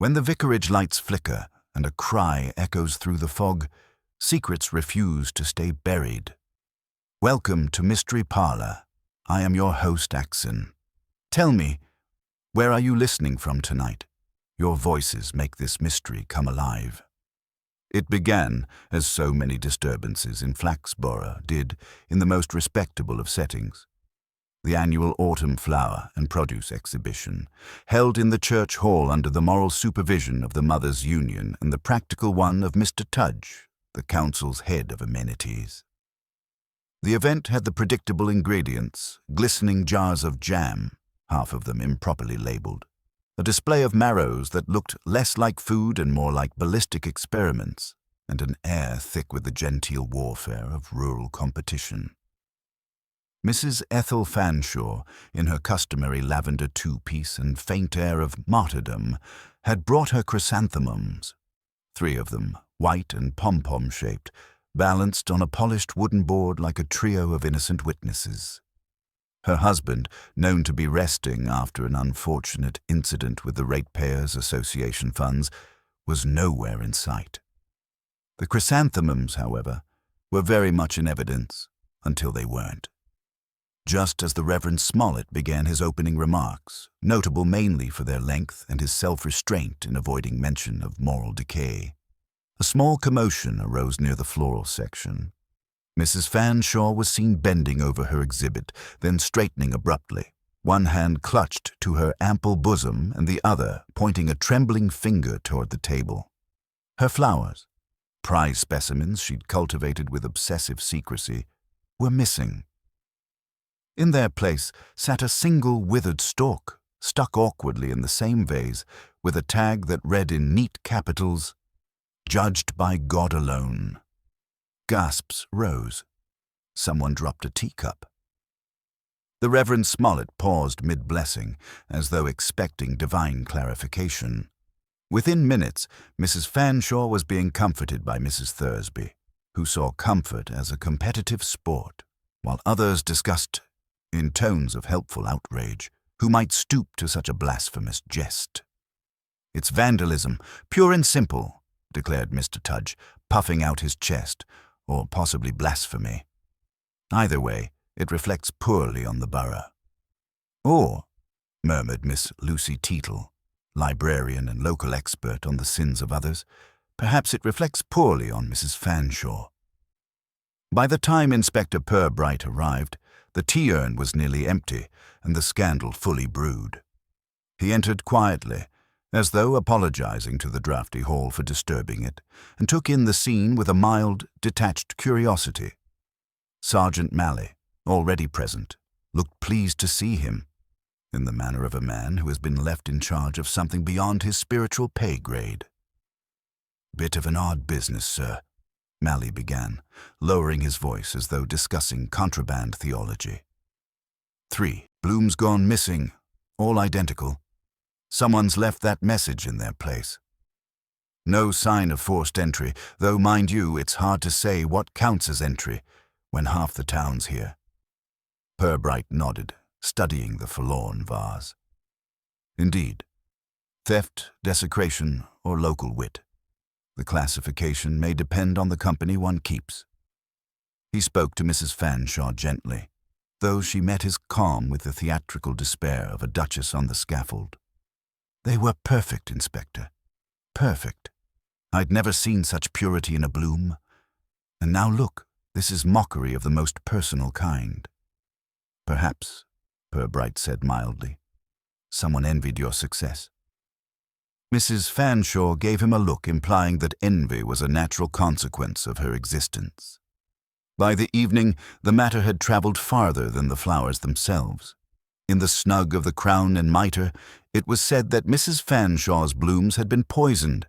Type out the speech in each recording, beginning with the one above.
When the vicarage lights flicker and a cry echoes through the fog, secrets refuse to stay buried. Welcome to Mystery Parlour. I am your host, Axon. Tell me, where are you listening from tonight? Your voices make this mystery come alive. It began, as so many disturbances in Flaxborough did, in the most respectable of settings. The annual autumn flower and produce exhibition, held in the church hall under the moral supervision of the Mothers' Union and the practical one of Mr. Tudge, the council's head of amenities. The event had the predictable ingredients: glistening jars of jam, half of them improperly labelled, a display of marrows that looked less like food and more like ballistic experiments, and an air thick with the genteel warfare of rural competition. Mrs. Ethel Fanshawe, in her customary lavender two-piece and faint air of martyrdom, had brought her chrysanthemums, 3 of them, white and pom-pom-shaped, balanced on a polished wooden board like a trio of innocent witnesses. Her husband, known to be resting after an unfortunate incident with the Ratepayers Association funds, was nowhere in sight. The chrysanthemums, however, were very much in evidence until they weren't. Just as the Reverend Smollett began his opening remarks, notable mainly for their length and his self-restraint in avoiding mention of moral decay, a small commotion arose near the floral section. Mrs. Fanshawe was seen bending over her exhibit, then straightening abruptly, one hand clutched to her ample bosom and the other pointing a trembling finger toward the table. Her flowers, prize specimens she'd cultivated with obsessive secrecy, were missing. In their place sat a single withered stalk, stuck awkwardly in the same vase, with a tag that read in neat capitals, "Judged by God alone." Gasps rose. Someone dropped a teacup. The Reverend Smollett paused mid-blessing, as though expecting divine clarification. Within minutes, Mrs. Fanshawe was being comforted by Mrs. Thursby, who saw comfort as a competitive sport, while others discussed, in tones of helpful outrage, who might stoop to such a blasphemous jest. "It's vandalism, pure and simple," declared Mr. Tudge, puffing out his chest, or possibly blasphemy. "Either way, it reflects poorly on the borough." "Or," murmured Miss Lucy Teetle, librarian and local expert on the sins of others, "perhaps it reflects poorly on Mrs. Fanshawe." By the time Inspector Purbright arrived, the tea-urn was nearly empty and the scandal fully brewed. He entered quietly, as though apologizing to the draughty hall for disturbing it, and took in the scene with a mild, detached curiosity. Sergeant Malley, already present, looked pleased to see him, in the manner of a man who has been left in charge of something beyond his spiritual pay grade. "Bit of an odd business, sir," Malley began, lowering his voice as though discussing contraband theology. 3 blooms gone missing, all identical. Someone's left that message in their place. No sign of forced entry, though, mind you, it's hard to say what counts as entry when half the town's here. Purbright nodded, studying the forlorn vase. Indeed. Theft, desecration, or local wit. The classification may depend on the company one keeps. He spoke to Mrs. Fanshawe gently, though she met his calm with the theatrical despair of a duchess on the scaffold. "They were perfect, Inspector. Perfect. I'd never seen such purity in a bloom. And now look, this is mockery of the most personal kind." "Perhaps," Purbright said mildly, "someone envied your success." Mrs. Fanshawe gave him a look implying that envy was a natural consequence of her existence. By the evening, the matter had travelled farther than the flowers themselves. In the snug of the Crown and Mitre, it was said that Mrs. Fanshawe's blooms had been poisoned.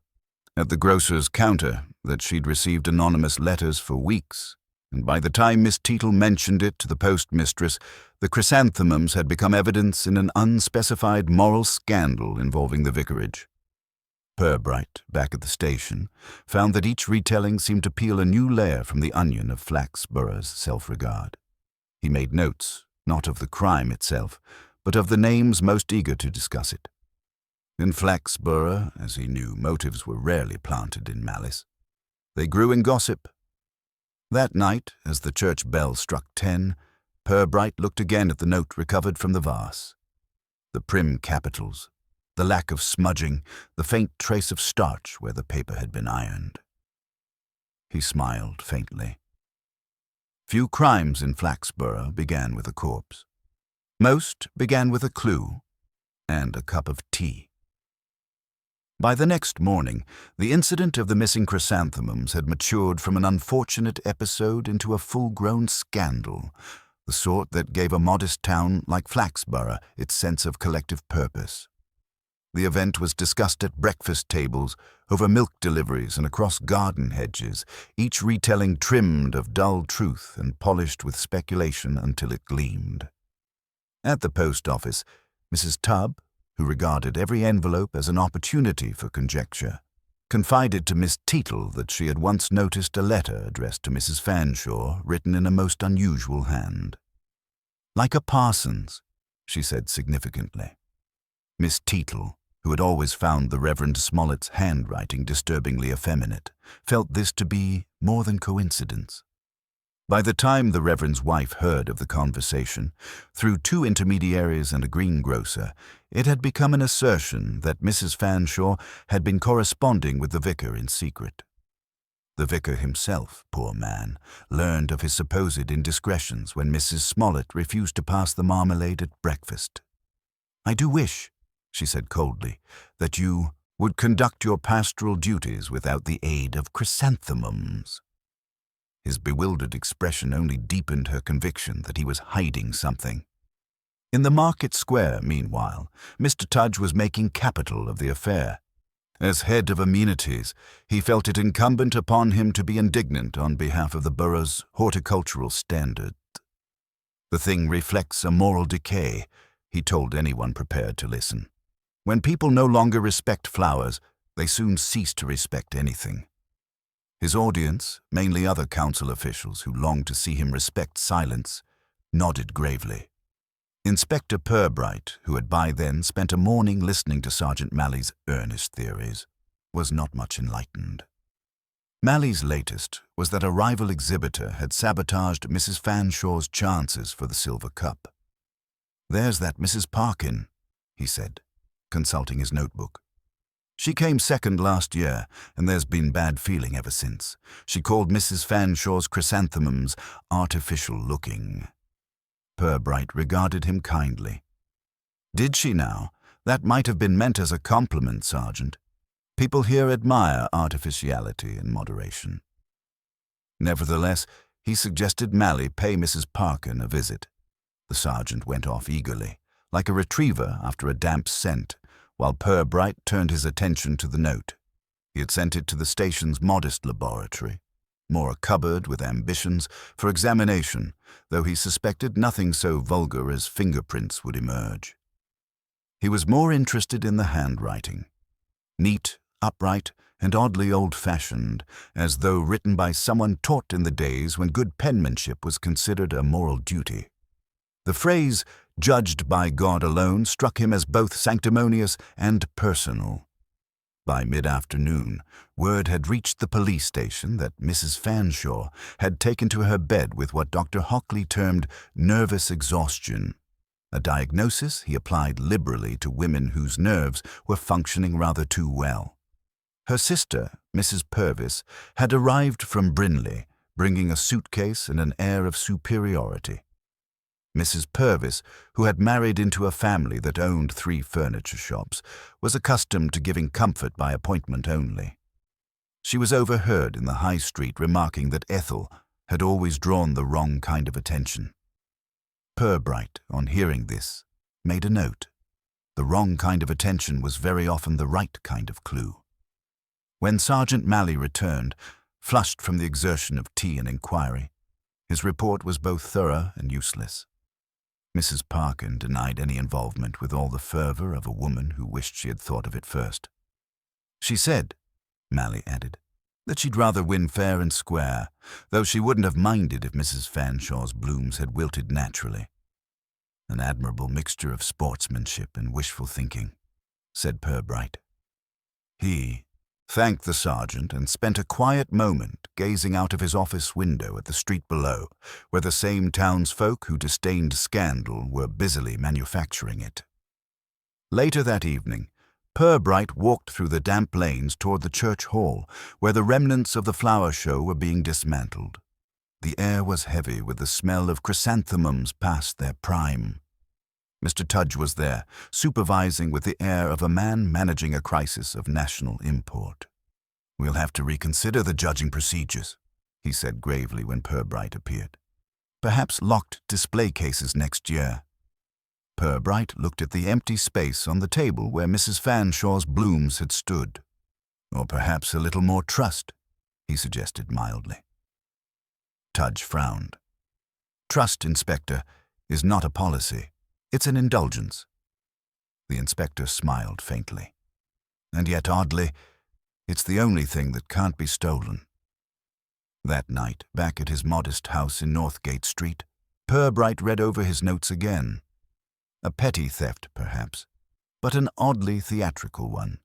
At the grocer's counter, that she'd received anonymous letters for weeks, and by the time Miss Teetle mentioned it to the postmistress, the chrysanthemums had become evidence in an unspecified moral scandal involving the vicarage. Purbright, back at the station, found that each retelling seemed to peel a new layer from the onion of Flaxborough's self-regard. He made notes, not of the crime itself, but of the names most eager to discuss it. In Flaxborough, as he knew, motives were rarely planted in malice. They grew in gossip. That night, as the church bell struck 10, Purbright looked again at the note recovered from the vase. The prim capitals, the lack of smudging, the faint trace of starch where the paper had been ironed. He smiled faintly. Few crimes in Flaxborough began with a corpse. Most began with a clue and a cup of tea. By the next morning, the incident of the missing chrysanthemums had matured from an unfortunate episode into a full-grown scandal, the sort that gave a modest town like Flaxborough its sense of collective purpose. The event was discussed at breakfast tables, over milk deliveries and across garden hedges, each retelling trimmed of dull truth and polished with speculation until it gleamed. At the post office, Mrs. Tubb, who regarded every envelope as an opportunity for conjecture, confided to Miss Teatle that she had once noticed a letter addressed to Mrs. Fanshawe written in a most unusual hand. "Like a parson's," she said significantly. Miss Teatle, who had always found the Reverend Smollett's handwriting disturbingly effeminate, felt this to be more than coincidence. By the time the Reverend's wife heard of the conversation, through 2 intermediaries and a greengrocer, it had become an assertion that Mrs. Fanshawe had been corresponding with the vicar in secret. The vicar himself, poor man, learned of his supposed indiscretions when Mrs. Smollett refused to pass the marmalade at breakfast. "I do wish," she said coldly, "that you would conduct your pastoral duties without the aid of chrysanthemums." His bewildered expression only deepened her conviction that he was hiding something. In the market square, meanwhile, Mr. Tudge was making capital of the affair. As head of amenities, he felt it incumbent upon him to be indignant on behalf of the borough's horticultural standard. "The thing reflects a moral decay," he told anyone prepared to listen. "When people no longer respect flowers, they soon cease to respect anything." His audience, mainly other council officials who longed to see him respect silence, nodded gravely. Inspector Purbright, who had by then spent a morning listening to Sergeant Malley's earnest theories, was not much enlightened. Malley's latest was that a rival exhibitor had sabotaged Mrs. Fanshawe's chances for the silver cup. "There's that Mrs. Parkin," he said, consulting his notebook. "She came second last year, and there's been bad feeling ever since. She called Mrs. Fanshawe's chrysanthemums artificial-looking." Purbright regarded him kindly. "Did she now? That might have been meant as a compliment, Sergeant. People here admire artificiality in moderation." Nevertheless, he suggested Malley pay Mrs. Parkin a visit. The sergeant went off eagerly, like a retriever after a damp scent, while Purbright turned his attention to the note. He had sent it to the station's modest laboratory, more a cupboard with ambitions, for examination, though he suspected nothing so vulgar as fingerprints would emerge. He was more interested in the handwriting. Neat, upright, and oddly old-fashioned, as though written by someone taught in the days when good penmanship was considered a moral duty. The phrase, "judged by God alone," struck him as both sanctimonious and personal. By mid-afternoon, word had reached the police station that Mrs. Fanshawe had taken to her bed with what Dr. Hockley termed nervous exhaustion, a diagnosis he applied liberally to women whose nerves were functioning rather too well. Her sister, Mrs. Purvis, had arrived from Brinley, bringing a suitcase and an air of superiority. Mrs. Purvis, who had married into a family that owned 3 furniture shops, was accustomed to giving comfort by appointment only. She was overheard in the High Street remarking that Ethel had always drawn the wrong kind of attention. Purbright, on hearing this, made a note. The wrong kind of attention was very often the right kind of clue. When Sergeant Malley returned, flushed from the exertion of tea and inquiry, his report was both thorough and useless. Mrs. Parkin denied any involvement with all the fervor of a woman who wished she had thought of it first. "She said," Malley added, "that she'd rather win fair and square, though she wouldn't have minded if Mrs. Fanshawe's blooms had wilted naturally." An admirable mixture of sportsmanship and wishful thinking. said Purbright. He thanked the sergeant and spent a quiet moment gazing out of his office window at the street below, where the same townsfolk who disdained scandal were busily manufacturing it. Later that evening, Purbright walked through the damp lanes toward the church hall, where the remnants of the flower show were being dismantled. The air was heavy with the smell of chrysanthemums past their prime. Mr. Tudge was there, supervising with the air of a man managing a crisis of national import. "We'll have to reconsider the judging procedures," he said gravely when Purbright appeared. "Perhaps locked display cases next year." Purbright looked at the empty space on the table where Mrs. Fanshaw's blooms had stood. "Or perhaps a little more trust," he suggested mildly. Tudge frowned. "Trust, Inspector, is not a policy. It's an indulgence." The inspector smiled faintly. "And yet, oddly, it's the only thing that can't be stolen." That night, back at his modest house in Northgate Street, Purbright read over his notes again. A petty theft, perhaps, but an oddly theatrical one.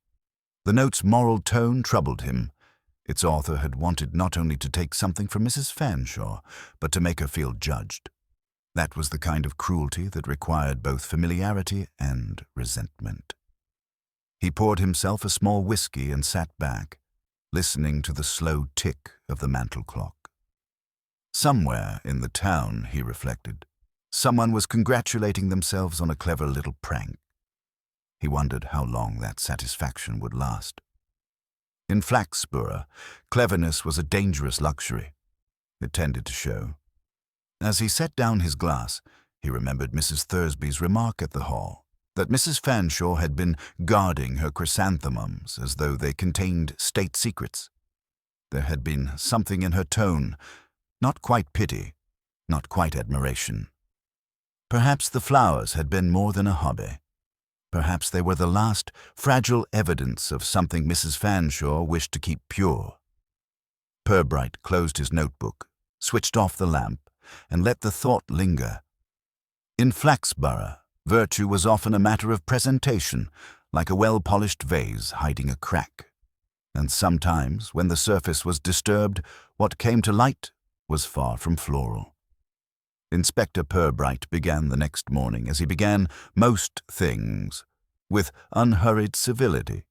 The note's moral tone troubled him. Its author had wanted not only to take something from Mrs. Fanshawe, but to make her feel judged. That was the kind of cruelty that required both familiarity and resentment. He poured himself a small whiskey and sat back, listening to the slow tick of the mantel clock. Somewhere in the town, he reflected, someone was congratulating themselves on a clever little prank. He wondered how long that satisfaction would last. In Flaxborough, cleverness was a dangerous luxury. It tended to show. As he set down his glass, he remembered Mrs. Thursby's remark at the hall, that Mrs. Fanshawe had been guarding her chrysanthemums as though they contained state secrets. There had been something in her tone, not quite pity, not quite admiration. Perhaps the flowers had been more than a hobby. Perhaps they were the last fragile evidence of something Mrs. Fanshawe wished to keep pure. Purbright closed his notebook, switched off the lamp, and let the thought linger. In Flaxborough, virtue was often a matter of presentation, like a well-polished vase hiding a crack. And sometimes, when the surface was disturbed, what came to light was far from floral. Inspector Purbright began the next morning, as he began most things, with unhurried civility.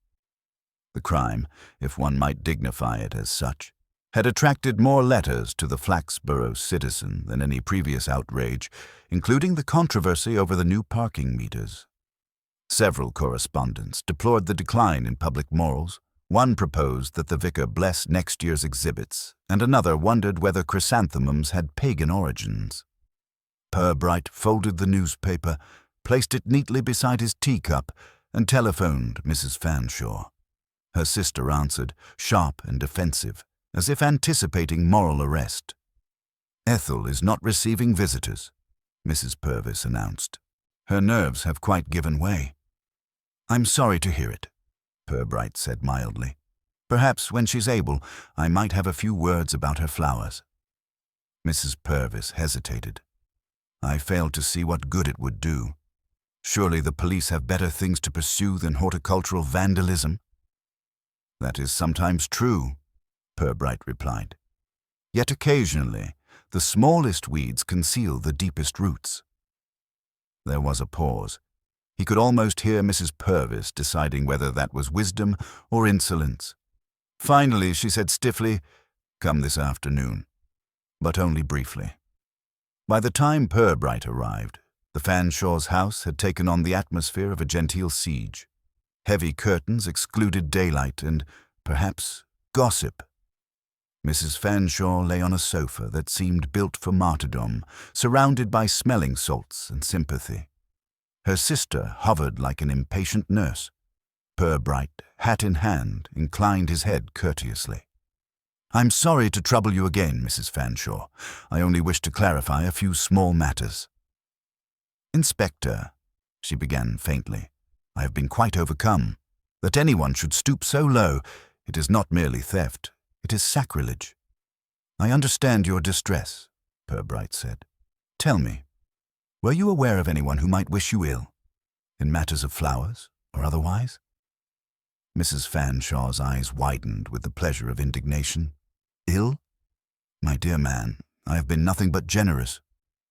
The crime, if one might dignify it as such, had attracted more letters to the Flaxborough Citizen than any previous outrage, including the controversy over the new parking meters. Several correspondents deplored the decline in public morals. One proposed that the vicar bless next year's exhibits, and another wondered whether chrysanthemums had pagan origins. Purbright folded the newspaper, placed it neatly beside his teacup, and telephoned Mrs. Fanshawe. Her sister answered, sharp and defensive, as if anticipating moral arrest. "Ethel is not receiving visitors," Mrs. Purvis announced. "Her nerves have quite given way." "I'm sorry to hear it," Purbright said mildly. "Perhaps when she's able, I might have a few words about her flowers." Mrs. Purvis hesitated. "I fail to see what good it would do. Surely the police have better things to pursue than horticultural vandalism." "That is sometimes true," Purbright replied. "Yet occasionally, the smallest weeds conceal the deepest roots." There was a pause. He could almost hear Mrs. Purvis deciding whether that was wisdom or insolence. Finally, she said stiffly, "Come this afternoon," but only briefly. By the time Purbright arrived, the Fanshawes' house had taken on the atmosphere of a genteel siege. Heavy curtains excluded daylight and, perhaps, gossip. Mrs. Fanshawe lay on a sofa that seemed built for martyrdom, surrounded by smelling salts and sympathy. Her sister hovered like an impatient nurse. Purbright, hat in hand, inclined his head courteously. "I'm sorry to trouble you again, Mrs. Fanshawe. I only wish to clarify a few small matters." "Inspector," she began faintly, "I have been quite overcome. That anyone should stoop so low, it is not merely theft, it is sacrilege." "I understand your distress," Purbright said. "Tell me, were you aware of anyone who might wish you ill, in matters of flowers or otherwise?" Mrs. Fanshaw's eyes widened with the pleasure of indignation. Ill? My dear man, I have been nothing but generous.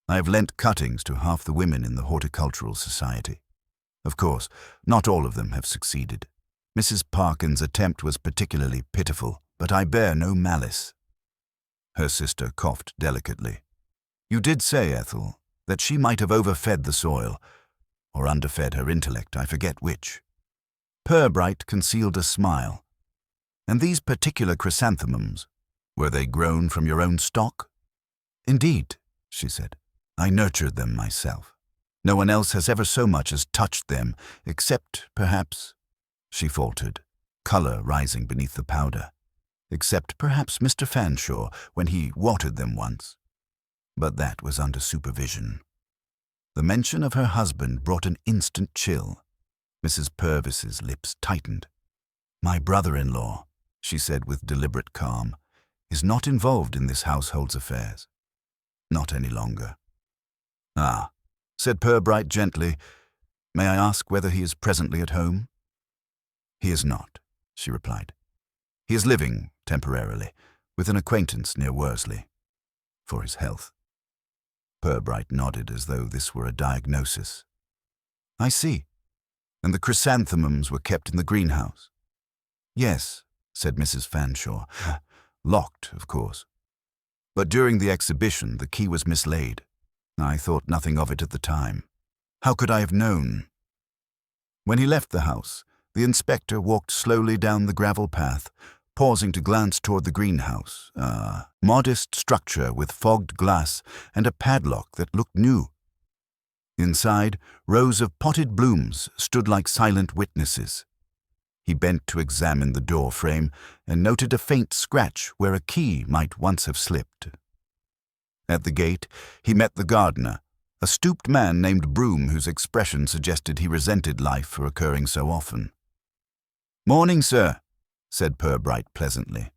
I have lent cuttings to half the women in the Horticultural Society. Of course, not all of them have succeeded. Mrs. Parkin's attempt was particularly pitiful, but I bear no malice. Her sister coughed delicately. You did say, Ethel, that she might have overfed the soil, or underfed her intellect, I forget which. Purbright concealed a smile. And these particular chrysanthemums, were they grown from your own stock? Indeed, she said. I nurtured them myself. No one else has ever so much as touched them, except, perhaps, she faltered, colour rising beneath the powder, except perhaps Mr. Fanshawe when he watered them once. But that was under supervision. The mention of her husband brought an instant chill. Mrs. Purvis's lips tightened. My brother-in-law, she said with deliberate calm, is not involved in this household's affairs. Not any longer. Ah, said Purbright gently, may I ask whether he is presently at home? He is not, she replied. He is living, temporarily, with an acquaintance near Worsley, for his health. Purbright nodded as though this were a diagnosis. I see. And the chrysanthemums were kept in the greenhouse? Yes, said Mrs. Fanshawe. Locked, of course. But during the exhibition, the key was mislaid. I thought nothing of it at the time. How could I have known? When he left the house, the inspector walked slowly down the gravel path, pausing to glance toward the greenhouse, a modest structure with fogged glass and a padlock that looked new. Inside, rows of potted blooms stood like silent witnesses. He bent to examine the door frame and noted a faint scratch where a key might once have slipped. At the gate, he met the gardener, a stooped man named Broom whose expression suggested he resented life for occurring so often. Morning, sir, said Purbright pleasantly.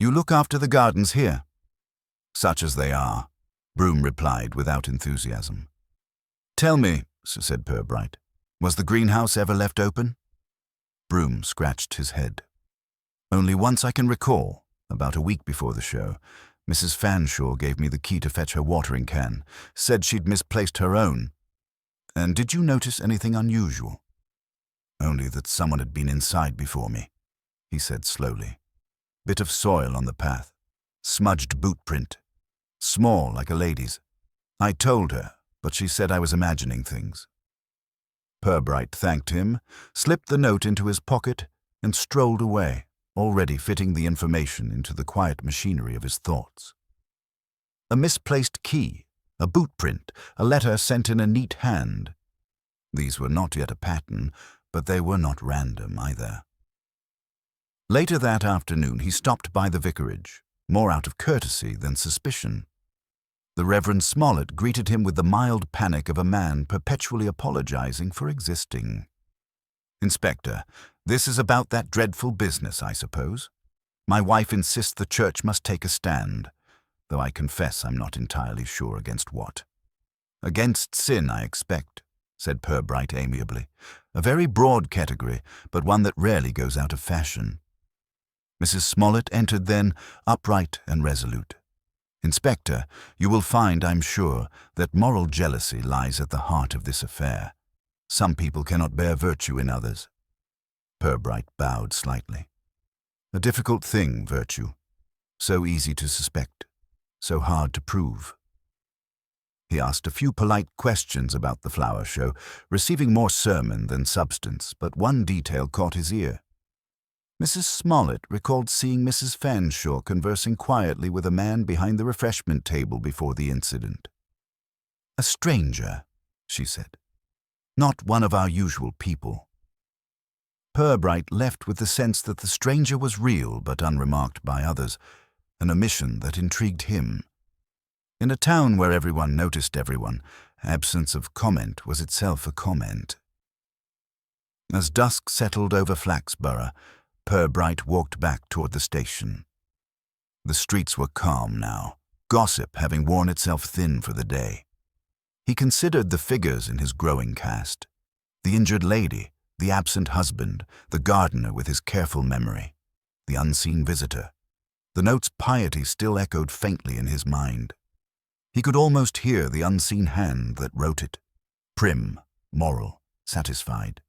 You look after the gardens here? Such as they are, Broom replied without enthusiasm. Tell me, said Purbright, was the greenhouse ever left open? Broom scratched his head. Only once I can recall, about a week before the show, Mrs. Fanshawe gave me the key to fetch her watering can, said she'd misplaced her own. And did you notice anything unusual? Only that someone had been inside before me, he said slowly. Bit of soil on the path, smudged boot print, small like a lady's. I told her, but she said I was imagining things. Purbright thanked him, slipped the note into his pocket, and strolled away, already fitting the information into the quiet machinery of his thoughts. A misplaced key, a boot print, a letter sent in a neat hand. These were not yet a pattern, but they were not random either. Later that afternoon he stopped by the vicarage, more out of courtesy than suspicion. The Reverend Smollett greeted him with the mild panic of a man perpetually apologizing for existing. Inspector, this is about that dreadful business, I suppose. My wife insists the church must take a stand, though I confess I'm not entirely sure against what. Against sin, I expect, said Purbright amiably. A very broad category, but one that rarely goes out of fashion. Mrs. Smollett entered then, upright and resolute. Inspector, you will find, I'm sure, that moral jealousy lies at the heart of this affair. Some people cannot bear virtue in others. Purbright bowed slightly. A difficult thing, virtue. So easy to suspect, so hard to prove. He asked a few polite questions about the flower show, receiving more sermon than substance, but one detail caught his ear. Mrs. Smollett recalled seeing Mrs. Fanshawe conversing quietly with a man behind the refreshment table before the incident. A stranger, she said. Not one of our usual people. Purbright left with the sense that the stranger was real but unremarked by others, an omission that intrigued him. In a town where everyone noticed everyone, absence of comment was itself a comment. As dusk settled over Flaxborough, Purbright walked back toward the station. The streets were calm now, gossip having worn itself thin for the day. He considered the figures in his growing cast. The injured lady, The absent husband, the gardener with his careful memory, the unseen visitor. The note's piety still echoed faintly in his mind. He could almost hear the unseen hand that wrote it. Prim, moral, satisfied.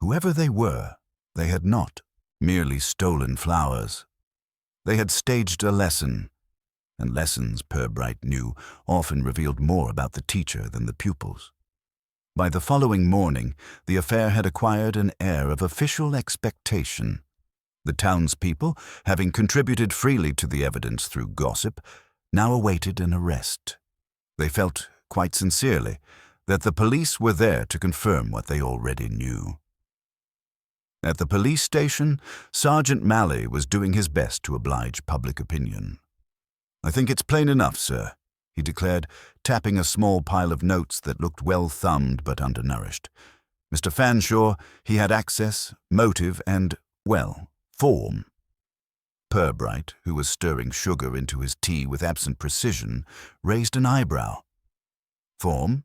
Whoever they were, they had not merely stolen flowers. They had staged a lesson, and lessons, Purbright knew, often revealed more about the teacher than the pupils. By the following morning, the affair had acquired an air of official expectation. The townspeople, having contributed freely to the evidence through gossip, now awaited an arrest. They felt, quite sincerely, that the police were there to confirm what they already knew. At the police station, Sergeant Malley was doing his best to oblige public opinion. "I think it's plain enough, sir," he declared, tapping a small pile of notes that looked well-thumbed but undernourished. "Mr. Fanshawe, he had access, motive, and, well, form." Purbright, who was stirring sugar into his tea with absent precision, raised an eyebrow. "Form?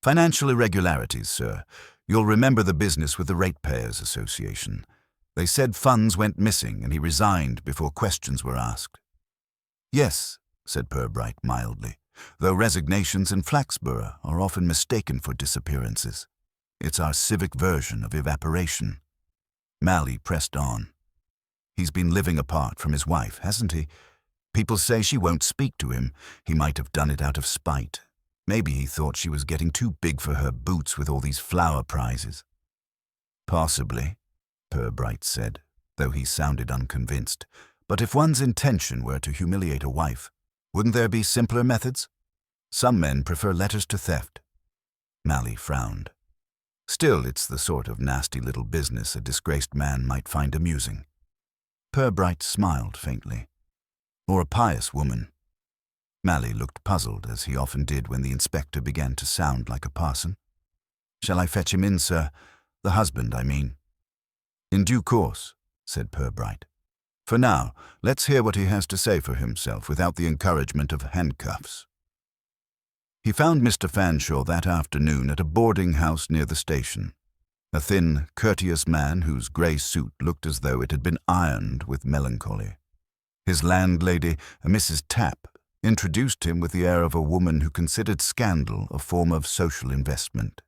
Financial irregularities, sir. You'll remember the business with the Ratepayers Association. They said funds went missing and he resigned before questions were asked." "Yes," said Purbright mildly, "though resignations in Flaxborough are often mistaken for disappearances. It's our civic version of evaporation." Malley pressed on. "He's been living apart from his wife, hasn't he? People say she won't speak to him. He might have done it out of spite. Maybe he thought she was getting too big for her boots with all these flower prizes." "Possibly," Purbright said, though he sounded unconvinced. "But if one's intention were to humiliate a wife, wouldn't there be simpler methods? Some men prefer letters to theft." Malley frowned. "Still, it's the sort of nasty little business a disgraced man might find amusing." Purbright smiled faintly. "Or a pious woman." Malley looked puzzled, as he often did when the inspector began to sound like a parson. "Shall I fetch him in, sir? The husband, I mean." "In due course," said Purbright. "For now, let's hear what he has to say for himself without the encouragement of handcuffs." He found Mr. Fanshawe that afternoon at a boarding house near the station. A thin, courteous man whose grey suit looked as though it had been ironed with melancholy. His landlady, a Mrs. Tapp, introduced him with the air of a woman who considered scandal a form of social investment.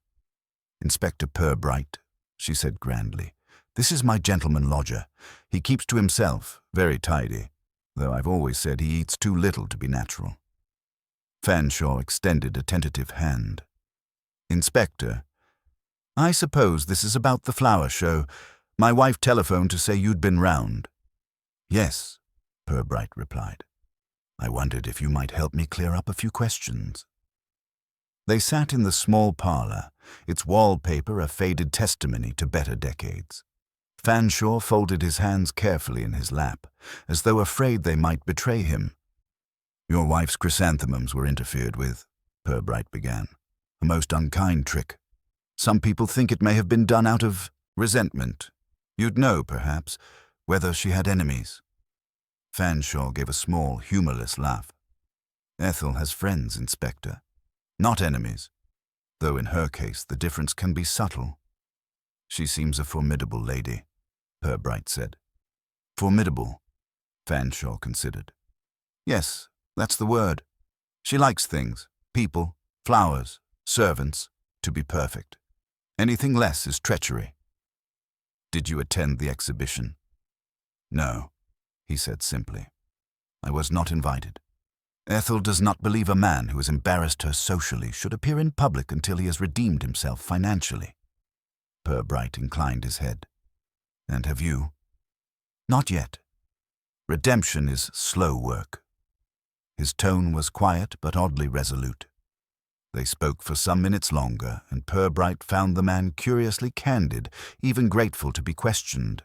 "Inspector Purbright," she said grandly. "This is my gentleman lodger. He keeps to himself, very tidy, though I've always said he eats too little to be natural." Fanshawe extended a tentative hand. "Inspector, I suppose this is about the flower show. My wife telephoned to say you'd been round." "Yes," Purbright replied. "I wondered if you might help me clear up a few questions." They sat in the small parlour, its wallpaper a faded testimony to better decades. Fanshawe folded his hands carefully in his lap, as though afraid they might betray him. "Your wife's chrysanthemums were interfered with," Purbright began. "A most unkind trick. Some people think it may have been done out of resentment. You'd know, perhaps, whether she had enemies." Fanshawe gave a small, humourless laugh. "Ethel has friends, Inspector. Not enemies, though in her case the difference can be subtle." "She seems a formidable lady," Purbright said. "Formidable," Fanshawe considered. "Yes, that's the word. She likes things, people, flowers, servants, to be perfect. Anything less is treachery." "Did you attend the exhibition?" "No," he said simply. "I was not invited. Ethel does not believe a man who has embarrassed her socially should appear in public until he has redeemed himself financially." Purbright inclined his head. "And have you?" "Not yet. Redemption is slow work." His tone was quiet but oddly resolute. They spoke for some minutes longer, and Purbright found the man curiously candid, even grateful to be questioned.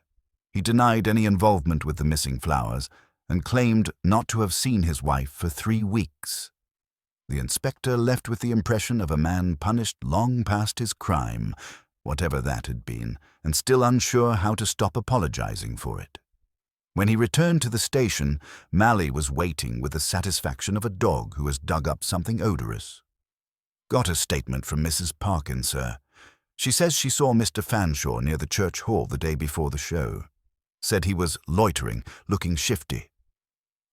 He denied any involvement with the missing flowers, and claimed not to have seen his wife for 3 weeks. The inspector left with the impression of a man punished long past his crime, whatever that had been, and still unsure how to stop apologizing for it. When he returned to the station, Malley was waiting with the satisfaction of a dog who has dug up something odorous. "Got a statement from Mrs. Parkin, sir. She says she saw Mr. Fanshawe near the church hall the day before the show. Said he was loitering, looking shifty.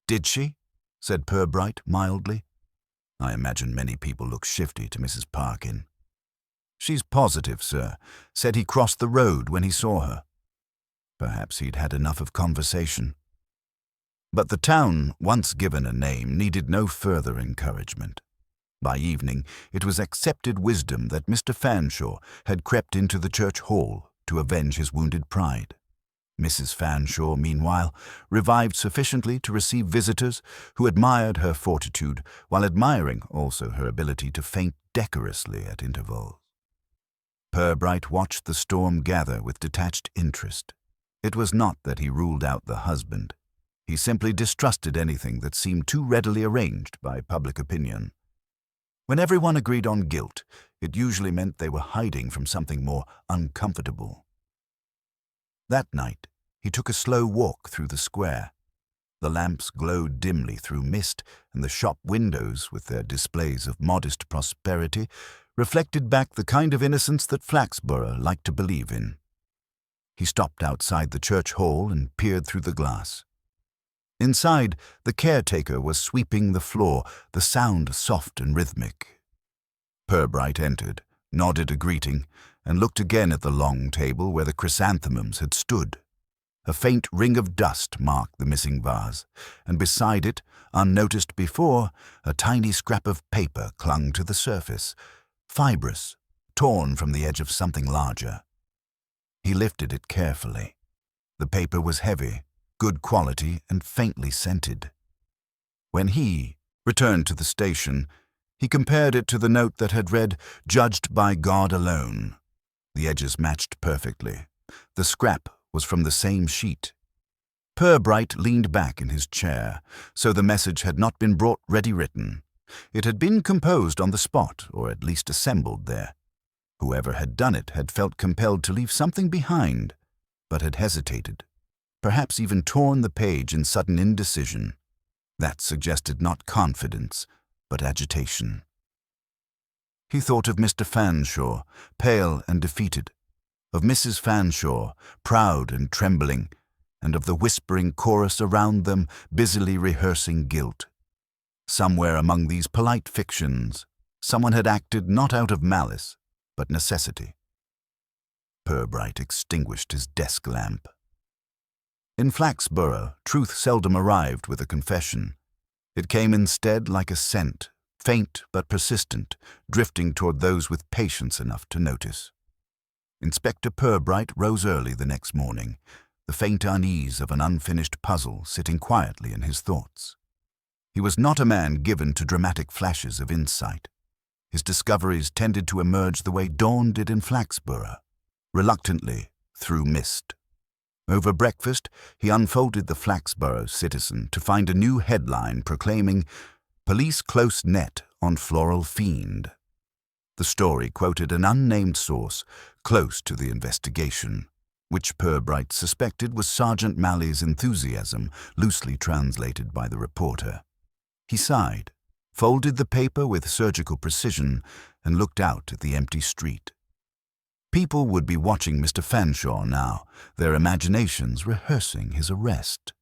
Did she? Said Purbright mildly. I imagine many people look shifty to Mrs. Parkin. She's positive, sir. Said he crossed the road when he saw her. Perhaps he'd had enough of conversation. But the town, once given a name, needed no further encouragement. By evening, it was accepted wisdom that Mr. Fanshawe had crept into the church hall to avenge his wounded pride. Mrs. Fanshawe, meanwhile, revived sufficiently to receive visitors who admired her fortitude, while admiring also her ability to faint decorously at intervals. Purbright watched the storm gather with detached interest. It was not that he ruled out the husband. He simply distrusted anything that seemed too readily arranged by public opinion. When everyone agreed on guilt, it usually meant they were hiding from something more uncomfortable. That night, he took a slow walk through the square. The lamps glowed dimly through mist, and the shop windows, with their displays of modest prosperity, reflected back the kind of innocence that Flaxborough liked to believe in. He stopped outside the church hall and peered through the glass. Inside, the caretaker was sweeping the floor, the sound soft and rhythmic. Purbright entered, nodded a greeting, and looked again at the long table where the chrysanthemums had stood. A faint ring of dust marked the missing vase, and beside it, unnoticed before, a tiny scrap of paper clung to the surface, fibrous, torn from the edge of something larger. He lifted it carefully. The paper was heavy, good quality, and faintly scented. When he returned to the station, he compared it to the note that had read, "Judged by God alone." The edges matched perfectly. The scrap was from the same sheet. Purbright leaned back in his chair, so the message had not been brought ready written. It had been composed on the spot, or at least assembled there. Whoever had done it had felt compelled to leave something behind, but had hesitated, perhaps even torn the page in sudden indecision. That suggested not confidence, but agitation. He thought of Mr. Fanshawe, pale and defeated, of Mrs. Fanshawe, proud and trembling, and of the whispering chorus around them busily rehearsing guilt. Somewhere among these polite fictions, someone had acted not out of malice, but necessity. Purbright extinguished his desk lamp. In Flaxborough, truth seldom arrived with a confession. It came instead like a scent, faint but persistent, drifting toward those with patience enough to notice. Inspector Purbright rose early the next morning, the faint unease of an unfinished puzzle sitting quietly in his thoughts. He was not a man given to dramatic flashes of insight. His discoveries tended to emerge the way dawn did in Flaxborough, reluctantly, through mist. Over breakfast, he unfolded the Flaxborough Citizen to find a new headline proclaiming, "Police close net on floral fiend." The story quoted an unnamed source close to the investigation, which Purbright suspected was Sergeant Malley's enthusiasm, loosely translated by the reporter. He sighed, folded the paper with surgical precision, and looked out at the empty street. People would be watching Mr. Fanshawe now, their imaginations rehearsing his arrest.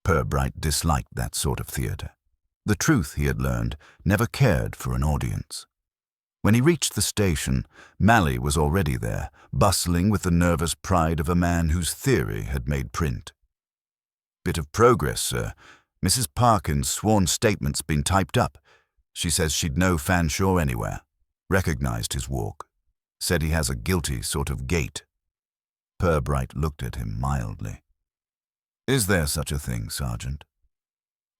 Purbright disliked that sort of theatre. The truth, he had learned, never cared for an audience. When he reached the station, Malley was already there, bustling with the nervous pride of a man whose theory had made print. "Bit of progress, sir. Mrs. Parkin's sworn statement's been typed up. She says she'd know Fanshawe anywhere. Recognized his walk. Said he has a guilty sort of gait." Purbright looked at him mildly. "Is there such a thing, Sergeant?"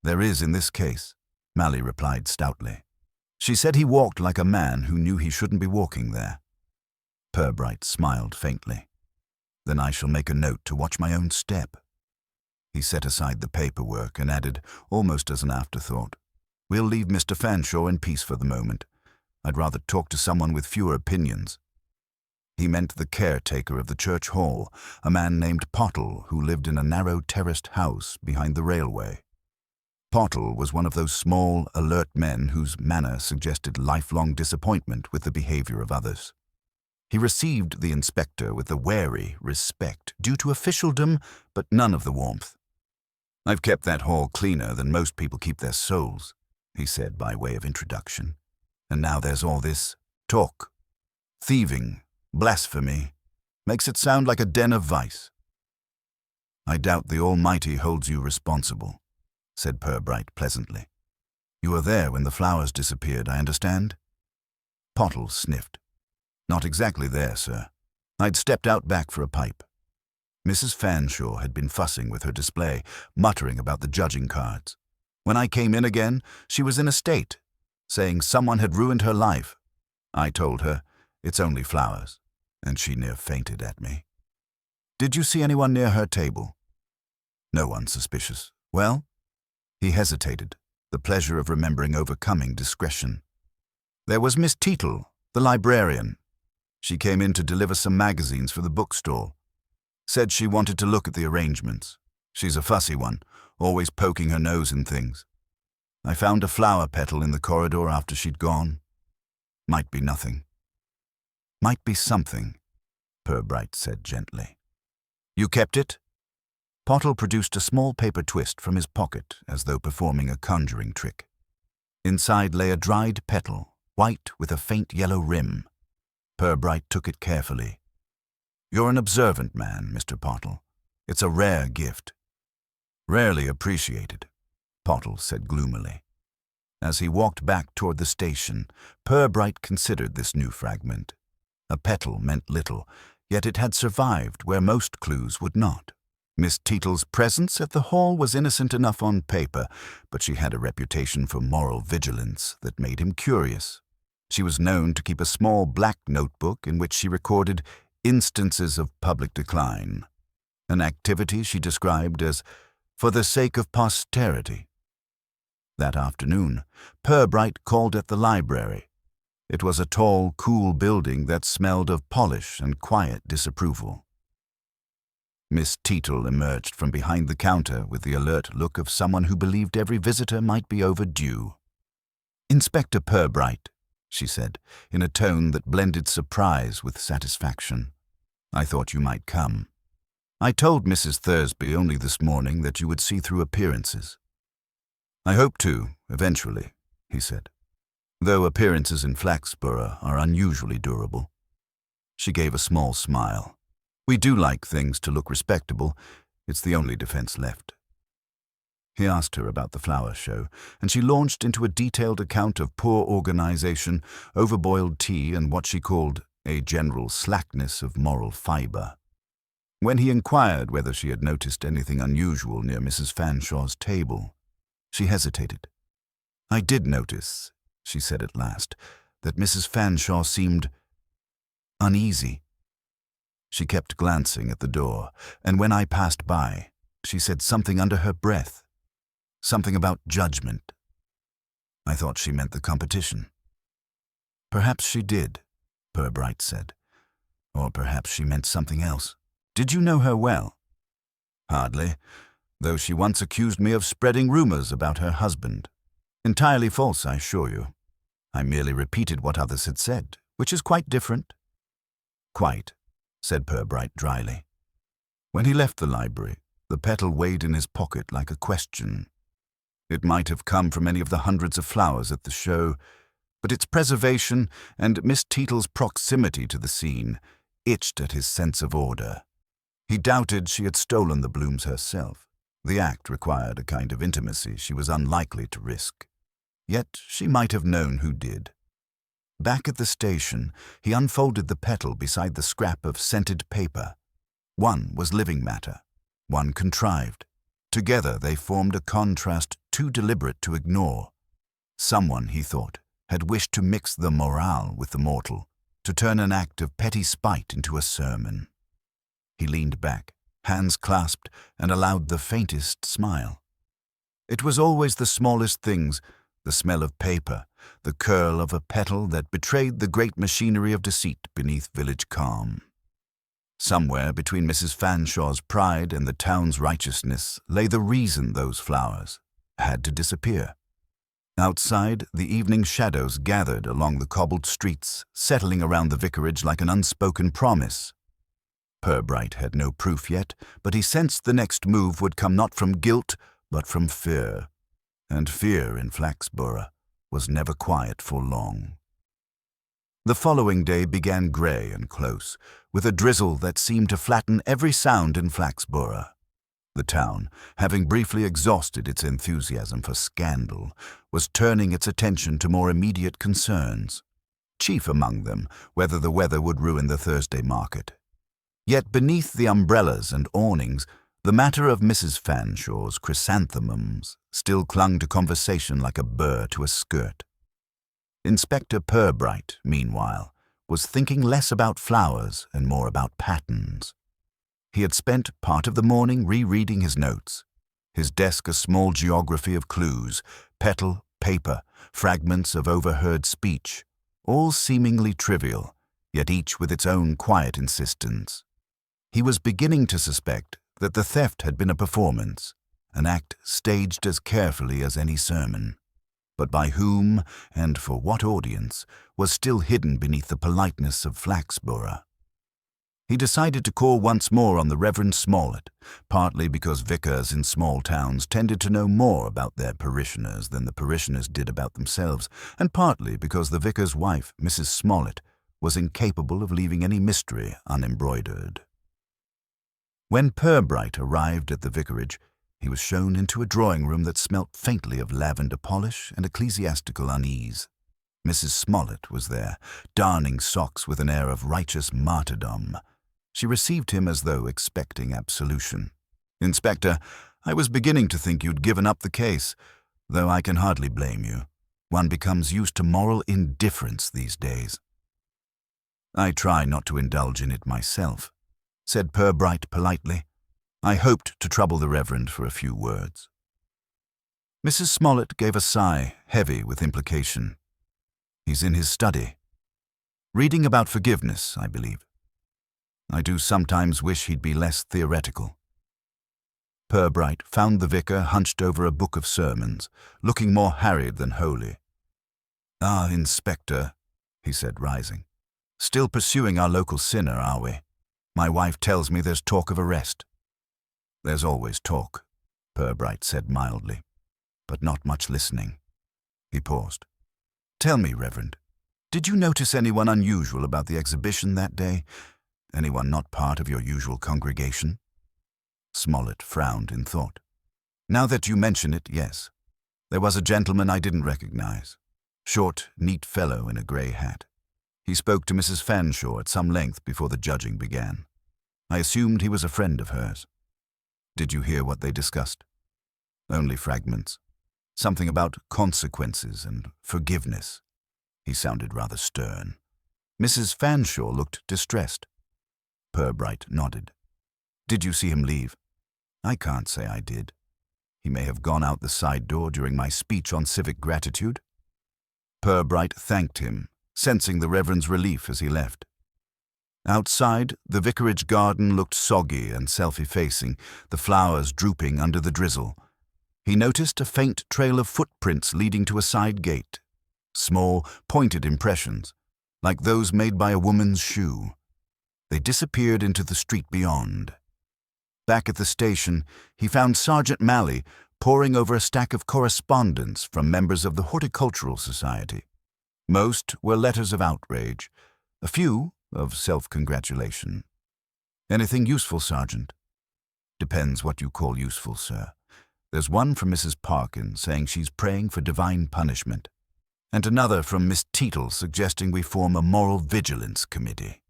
"There is in this case," Malley replied stoutly. "She said he walked like a man who knew he shouldn't be walking there." Purbright smiled faintly. "Then I shall make a note to watch my own step." He set aside the paperwork and added, almost as an afterthought, "We'll leave Mr. Fanshawe in peace for the moment. I'd rather talk to someone with fewer opinions." He meant the caretaker of the church hall, a man named Pottle, who lived in a narrow terraced house behind the railway. Pottle was one of those small, alert men whose manner suggested lifelong disappointment with the behavior of others. He received the inspector with a wary respect due to officialdom, but none of the warmth. "I've kept that hall cleaner than most people keep their souls," he said by way of introduction. "And now there's all this talk. Thieving, blasphemy, makes it sound like a den of vice." "I doubt the Almighty holds you responsible," said Purbright pleasantly. "You were there when the flowers disappeared, I understand?" Pottle sniffed. "Not exactly there, sir. I'd stepped out back for a pipe. Mrs. Fanshawe had been fussing with her display, muttering about the judging cards. When I came in again, she was in a state, saying someone had ruined her life. I told her, it's only flowers, and she near fainted at me." "Did you see anyone near her table?" "No one suspicious." "Well?" He hesitated, the pleasure of remembering overcoming discretion. "There was Miss Teatle, the librarian. She came in to deliver some magazines for the bookstall. Said she wanted to look at the arrangements. She's a fussy one, always poking her nose in things. I found a flower petal in the corridor after she'd gone. Might be nothing." "Might be something," Purbright said gently. "You kept it?" Pottle produced a small paper twist from his pocket as though performing a conjuring trick. Inside lay a dried petal, white with a faint yellow rim. Purbright took it carefully. "You're an observant man, Mr. Pottle. It's a rare gift." "Rarely appreciated," Pottle said gloomily. As he walked back toward the station, Purbright considered this new fragment. A petal meant little, yet it had survived where most clues would not. Miss Teatle's presence at the hall was innocent enough on paper, but she had a reputation for moral vigilance that made him curious. She was known to keep a small black notebook in which she recorded instances of public decline, an activity she described as "for the sake of posterity." That afternoon, Purbright called at the library. It was a tall, cool building that smelled of polish and quiet disapproval. Miss Teatle emerged from behind the counter with the alert look of someone who believed every visitor might be overdue. "Inspector Purbright," she said, in a tone that blended surprise with satisfaction. "I thought you might come. I told Mrs. Thursby only this morning that you would see through appearances." "I hope to, eventually," he said, "though appearances in Flaxborough are unusually durable." She gave a small smile. "We do like things to look respectable. It's the only defense left." He asked her about the flower show, and she launched into a detailed account of poor organization, overboiled tea, and what she called a general slackness of moral fiber. When he inquired whether she had noticed anything unusual near Mrs. Fanshawe's table, she hesitated. "I did notice," she said at last, "that Mrs. Fanshawe seemed uneasy." She kept glancing at the door, and when I passed by, she said something under her breath, something about judgment. I thought she meant the competition. "Perhaps she did," Purbright said. "Or perhaps she meant something else. Did you know her well?" "Hardly, though she once accused me of spreading rumors about her husband. Entirely false, I assure you. I merely repeated what others had said, which is quite different." "Quite," said Purbright dryly. When he left the library, the petal weighed in his pocket like a question. It might have come from any of the hundreds of flowers at the show, but its preservation and Miss Teatle's proximity to the scene itched at his sense of order. He doubted she had stolen the blooms herself. The act required a kind of intimacy she was unlikely to risk. Yet she might have known who did. Back at the station, he unfolded the petal beside the scrap of scented paper. One was living matter, one contrived. Together they formed a contrast too deliberate to ignore. Someone, he thought, had wished to mix the morale with the mortal, to turn an act of petty spite into a sermon. He leaned back, hands clasped, and allowed the faintest smile. It was always the smallest things, the smell of paper, the curl of a petal that betrayed the great machinery of deceit beneath village calm. Somewhere between Mrs. Fanshawe's pride and the town's righteousness lay the reason those flowers had to disappear. Outside, the evening shadows gathered along the cobbled streets, settling around the vicarage like an unspoken promise. Purbright had no proof yet, but he sensed the next move would come not from guilt, but from fear. And fear in Flaxborough was never quiet for long. The following day began grey and close, with a drizzle that seemed to flatten every sound in Flaxborough. The town, having briefly exhausted its enthusiasm for scandal, was turning its attention to more immediate concerns, chief among them whether the weather would ruin the Thursday market. Yet beneath the umbrellas and awnings, the matter of Mrs. Fanshaw's chrysanthemums still clung to conversation like a burr to a skirt. Inspector Purbright, meanwhile, was thinking less about flowers and more about patterns. He had spent part of the morning rereading his notes, his desk a small geography of clues, petal, paper, fragments of overheard speech, all seemingly trivial, yet each with its own quiet insistence. He was beginning to suspect that the theft had been a performance, an act staged as carefully as any sermon, but by whom and for what audience was still hidden beneath the politeness of Flaxborough. He decided to call once more on the Reverend Smollett, partly because vicars in small towns tended to know more about their parishioners than the parishioners did about themselves, and partly because the vicar's wife, Mrs. Smollett, was incapable of leaving any mystery unembroidered. When Purbright arrived at the vicarage, he was shown into a drawing-room that smelt faintly of lavender polish and ecclesiastical unease. Mrs. Smollett was there, darning socks with an air of righteous martyrdom. She received him as though expecting absolution. "Inspector, I was beginning to think you'd given up the case, though I can hardly blame you. One becomes used to moral indifference these days." "I try not to indulge in it myself," said Purbright politely. "I hoped to trouble the Reverend for a few words." Mrs. Smollett gave a sigh, heavy with implication. "He's in his study. Reading about forgiveness, I believe. I do sometimes wish he'd be less theoretical." Purbright found the vicar hunched over a book of sermons, looking more harried than holy. "Ah, Inspector," he said, rising. "Still pursuing our local sinner, are we? My wife tells me there's talk of arrest." "There's always talk," Purbright said mildly, "but not much listening." He paused. "Tell me, Reverend, did you notice anyone unusual about the exhibition that day? Anyone not part of your usual congregation?" Smollett frowned in thought. "Now that you mention it, yes. There was a gentleman I didn't recognize. Short, neat fellow in a grey hat. He spoke to Mrs. Fanshawe at some length before the judging began. I assumed he was a friend of hers." "Did you hear what they discussed?" "Only fragments. Something about consequences and forgiveness." He sounded rather stern. Mrs. Fanshawe looked distressed. Purbright nodded. "Did you see him leave?" "I can't say I did. He may have gone out the side door during my speech on civic gratitude." Purbright thanked him, sensing the Reverend's relief as he left. Outside, the vicarage garden looked soggy and self-effacing, the flowers drooping under the drizzle. He noticed a faint trail of footprints leading to a side gate, small, pointed impressions, like those made by a woman's shoe. They disappeared into the street beyond. Back at the station, he found Sergeant Malley poring over a stack of correspondence from members of the Horticultural Society. Most were letters of outrage, a few of self-congratulation. "Anything useful, Sergeant?" "Depends what you call useful, sir. There's one from Mrs. Parkin saying she's praying for divine punishment, and another from Miss Teetle suggesting we form a moral vigilance committee."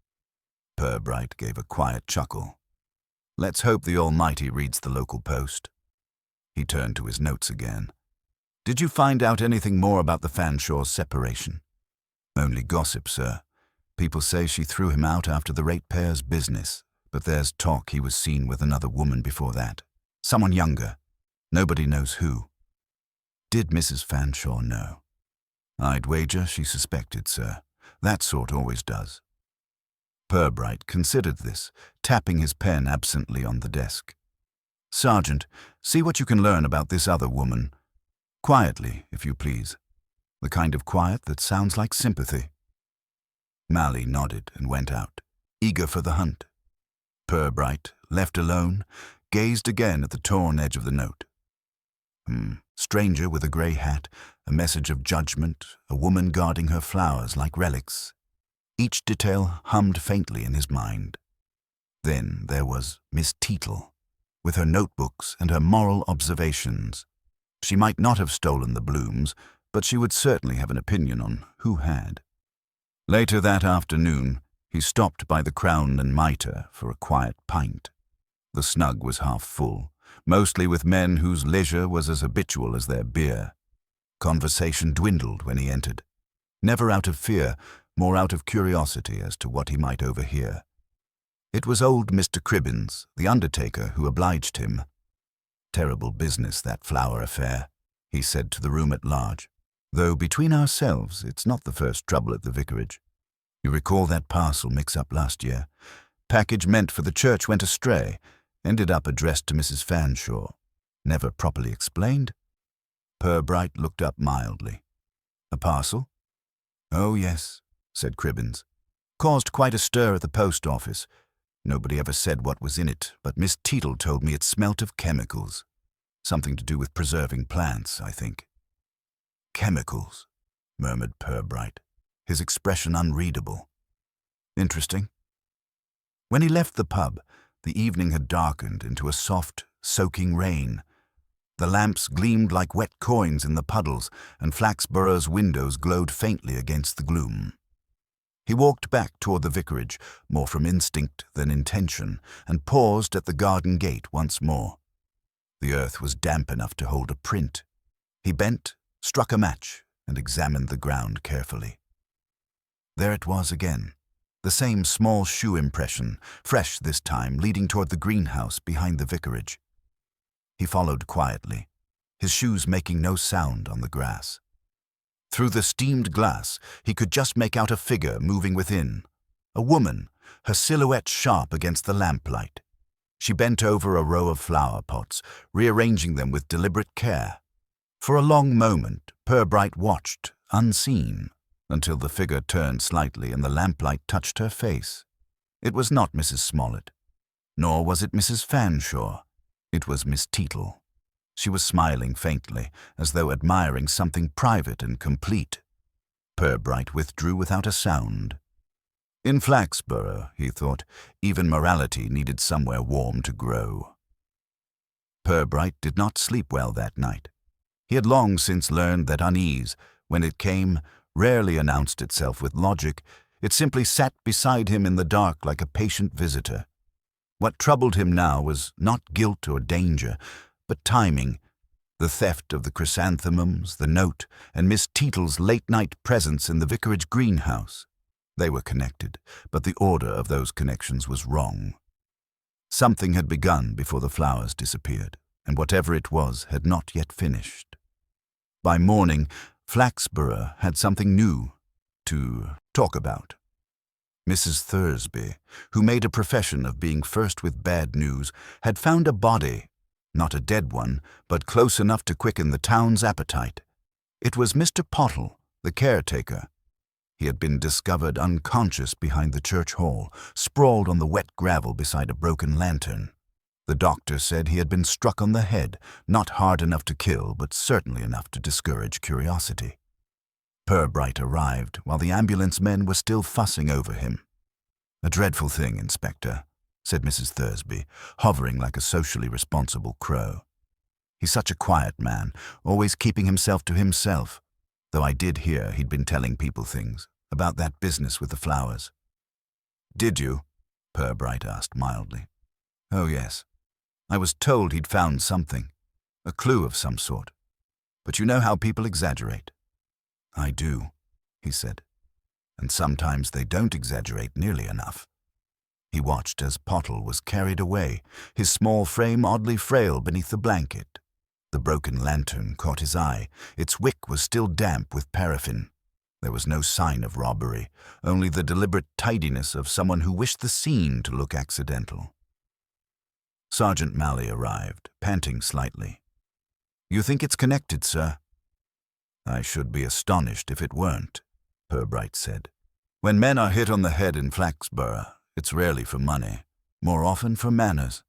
Purbright gave a quiet chuckle. "Let's hope the Almighty reads the local post." He turned to his notes again. "Did you find out anything more about the Fanshaw's separation?" "Only gossip, sir. People say she threw him out after the ratepayers' business, but there's talk he was seen with another woman before that. Someone younger. Nobody knows who." "Did Mrs. Fanshawe know?" "I'd wager she suspected, sir. That sort always does." Purbright considered this, tapping his pen absently on the desk. "Sergeant, see what you can learn about this other woman. Quietly, if you please. The kind of quiet that sounds like sympathy. Mally nodded and went out, eager for the hunt. Purbright, left alone, gazed again at the torn edge of the note. Stranger with a grey hat, a message of judgment, a woman guarding her flowers like relics. Each detail hummed faintly in his mind. Then there was Miss Teetle, with her notebooks and her moral observations. She might not have stolen the blooms, but she would certainly have an opinion on who had. Later that afternoon, he stopped by the Crown and Mitre for a quiet pint. The snug was half full, mostly with men whose leisure was as habitual as their beer. Conversation dwindled when he entered, never out of fear, more out of curiosity as to what he might overhear. It was old Mr. Cribbins, the undertaker, who obliged him. "Terrible business, that flower affair," he said to the room at large. "Though between ourselves, it's not the first trouble at the vicarage. You recall that parcel mix-up last year? Package meant for the church went astray, ended up addressed to Mrs. Fanshawe. Never properly explained?" Purbright looked up mildly. "A parcel?" "Oh, yes," said Cribbins. "Caused quite a stir at the post office. Nobody ever said what was in it, but Miss Teetle told me it smelt of chemicals. Something to do with preserving plants, I think." "Chemicals," murmured Purbright, his expression unreadable. "Interesting." When he left the pub, the evening had darkened into a soft, soaking rain. The lamps gleamed like wet coins in the puddles, and Flaxborough's windows glowed faintly against the gloom. He walked back toward the vicarage, more from instinct than intention, and paused at the garden gate once more. The earth was damp enough to hold a print. He bent, struck a match, and examined the ground carefully. There it was again, the same small shoe impression, fresh this time, leading toward the greenhouse behind the vicarage. He followed quietly, his shoes making no sound on the grass. Through the steamed glass, he could just make out a figure moving within. A woman, her silhouette sharp against the lamplight. She bent over a row of flower pots, rearranging them with deliberate care. For a long moment, Purbright watched, unseen, until the figure turned slightly and the lamplight touched her face. It was not Mrs. Smollett, nor was it Mrs. Fanshawe. It was Miss Teetle. She was smiling faintly, as though admiring something private and complete. Purbright withdrew without a sound. In Flaxborough, he thought, even morality needed somewhere warm to grow. Purbright did not sleep well that night. He had long since learned that unease, when it came, rarely announced itself with logic. It simply sat beside him in the dark like a patient visitor. What troubled him now was not guilt or danger, but timing. The theft of the chrysanthemums, the note, and Miss Teetle's late-night presence in the vicarage greenhouse. They were connected, but the order of those connections was wrong. Something had begun before the flowers disappeared, and whatever it was had not yet finished. By morning, Flaxborough had something new to talk about. Mrs. Thursby, who made a profession of being first with bad news, had found a body, not a dead one, but close enough to quicken the town's appetite. It was Mr. Pottle, the caretaker. He had been discovered unconscious behind the church hall, sprawled on the wet gravel beside a broken lantern. The doctor said he had been struck on the head, not hard enough to kill, but certainly enough to discourage curiosity. Purbright arrived while the ambulance men were still fussing over him. "A dreadful thing, Inspector," said Mrs. Thursby, hovering like a socially responsible crow. "He's such a quiet man, always keeping himself to himself, though I did hear he'd been telling people things about that business with the flowers." "Did you?" Purbright asked mildly. "Oh, yes. I was told he'd found something, a clue of some sort. But you know how people exaggerate." "I do," he said. "And sometimes they don't exaggerate nearly enough." He watched as Pottle was carried away, his small frame oddly frail beneath the blanket. The broken lantern caught his eye. Its wick was still damp with paraffin. There was no sign of robbery, only the deliberate tidiness of someone who wished the scene to look accidental. Sergeant Mally arrived, panting slightly. "You think it's connected, sir?" I should be astonished if it weren't, Purbright said. When men are hit on the head in Flaxborough, it's rarely for money, more often for manners.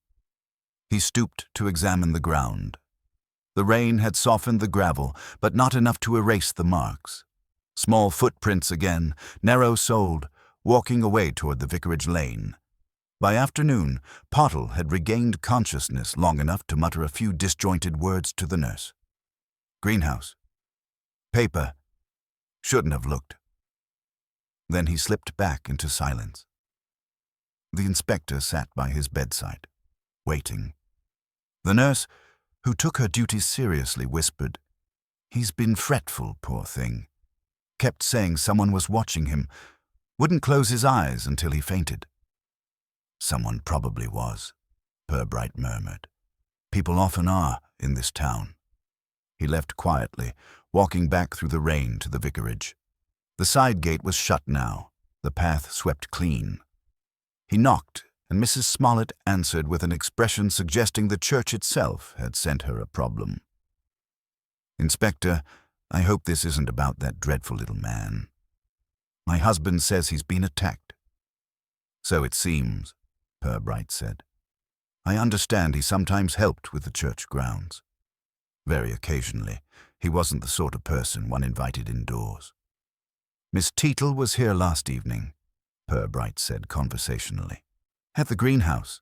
He stooped to examine the ground. The rain had softened the gravel, but not enough to erase the marks. Small footprints again, narrow-soled, walking away toward the vicarage lane. By afternoon, Pottle had regained consciousness long enough to mutter a few disjointed words to the nurse. Greenhouse. Paper. Shouldn't have looked. Then he slipped back into silence. The inspector sat by his bedside, waiting. The nurse, who took her duties seriously, whispered, "He's been fretful, poor thing. Kept saying someone was watching him. Wouldn't close his eyes until he fainted." "Someone probably was," Purbright murmured. "People often are in this town." He left quietly, walking back through the rain to the vicarage. The side gate was shut now, the path swept clean. He knocked, and Mrs. Smollett answered with an expression suggesting the church itself had sent her a problem. "Inspector, I hope this isn't about that dreadful little man. My husband says he's been attacked." "So it seems," Purbright said. "I understand he sometimes helped with the church grounds. Very occasionally. He wasn't the sort of person one invited indoors." "Miss Teatle was here last evening," Purbright said conversationally. "At the greenhouse."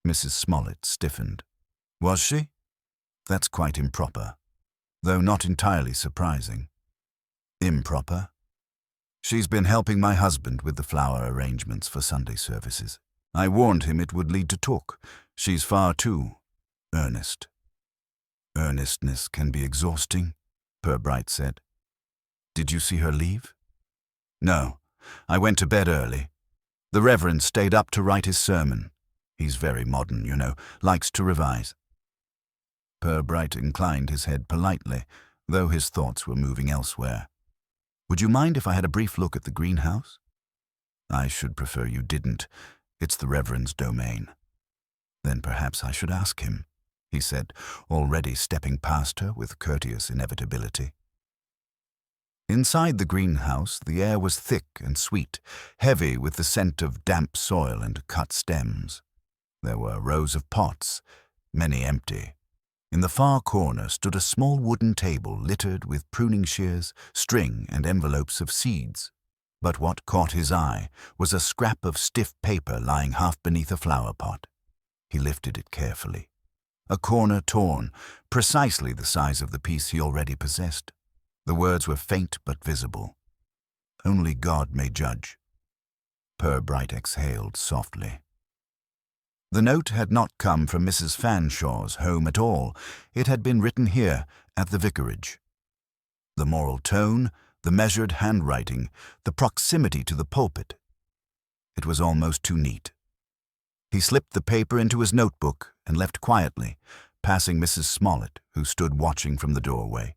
Mrs. Smollett stiffened. "Was she? That's quite improper, though not entirely surprising." "Improper?" "She's been helping my husband with the flower arrangements for Sunday services. I warned him it would lead to talk. She's far too earnest." "Earnestness can be exhausting," Purbright said. "Did you see her leave?" "No. I went to bed early. The Reverend stayed up to write his sermon. He's very modern, you know, likes to revise." Purbright inclined his head politely, though his thoughts were moving elsewhere. "Would you mind if I had a brief look at the greenhouse?" "I should prefer you didn't. It's the Reverend's domain." "Then perhaps I should ask him," he said, already stepping past her with courteous inevitability. Inside the greenhouse, the air was thick and sweet, heavy with the scent of damp soil and cut stems. There were rows of pots, many empty. In the far corner stood a small wooden table littered with pruning shears, string, and envelopes of seeds. But what caught his eye was a scrap of stiff paper lying half beneath a flower pot. He lifted it carefully. A corner torn, precisely the size of the piece he already possessed. The words were faint but visible. "Only God may judge." Purbright exhaled softly. The note had not come from Mrs. Fanshaw's home at all. It had been written here, at the vicarage. The moral tone, the measured handwriting, the proximity to the pulpit. It was almost too neat. He slipped the paper into his notebook and left quietly, passing Mrs. Smollett, who stood watching from the doorway,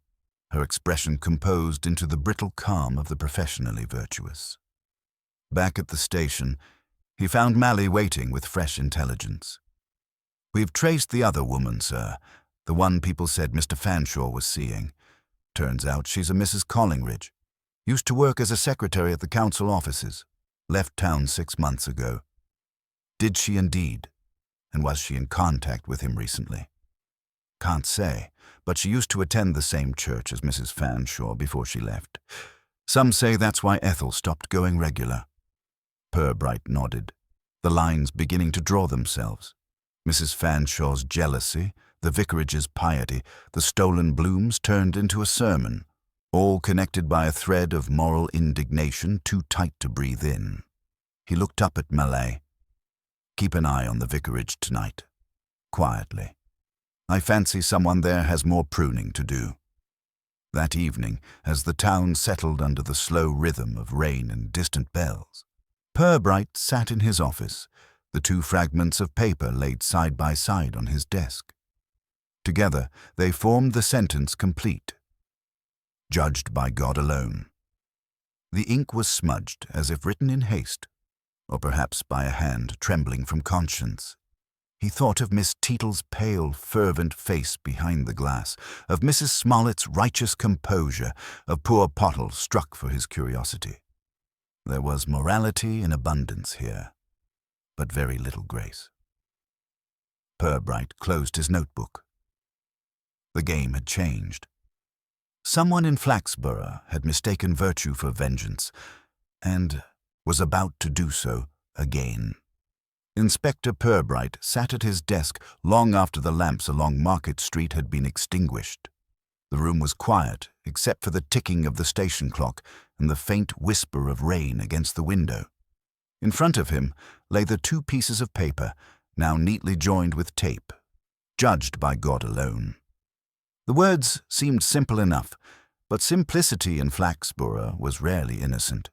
her expression composed into the brittle calm of the professionally virtuous. Back at the station, he found Mally waiting with fresh intelligence. "We've traced the other woman, sir, the one people said Mr. Fanshawe was seeing. Turns out she's a Mrs. Collingridge. Used to work as a secretary at the council offices. Left town 6 months ago." "Did she indeed? And was she in contact with him recently?" "Can't say, but she used to attend the same church as Mrs. Fanshawe before she left. Some say that's why Ethel stopped going regular." Purbright nodded, the lines beginning to draw themselves. Mrs. Fanshaw's jealousy, the vicarage's piety, the stolen blooms turned into a sermon, all connected by a thread of moral indignation too tight to breathe in. He looked up at Malay. "Keep an eye on the vicarage tonight. Quietly. I fancy someone there has more pruning to do." That evening, as the town settled under the slow rhythm of rain and distant bells, Purbright sat in his office, the 2 fragments of paper laid side by side on his desk. Together, they formed the sentence complete. "Judged by God alone." The ink was smudged as if written in haste, or perhaps by a hand trembling from conscience. He thought of Miss Teetle's pale, fervent face behind the glass, of Mrs. Smollett's righteous composure, of poor Pottle struck for his curiosity. There was morality in abundance here, but very little grace. Purbright closed his notebook. The game had changed. Someone in Flaxborough had mistaken virtue for vengeance, and was about to do so again. Inspector Purbright sat at his desk long after the lamps along Market Street had been extinguished. The room was quiet, except for the ticking of the station clock and the faint whisper of rain against the window. In front of him lay the 2 pieces of paper, now neatly joined with tape, judged by God alone. The words seemed simple enough, but simplicity in Flaxborough was rarely innocent.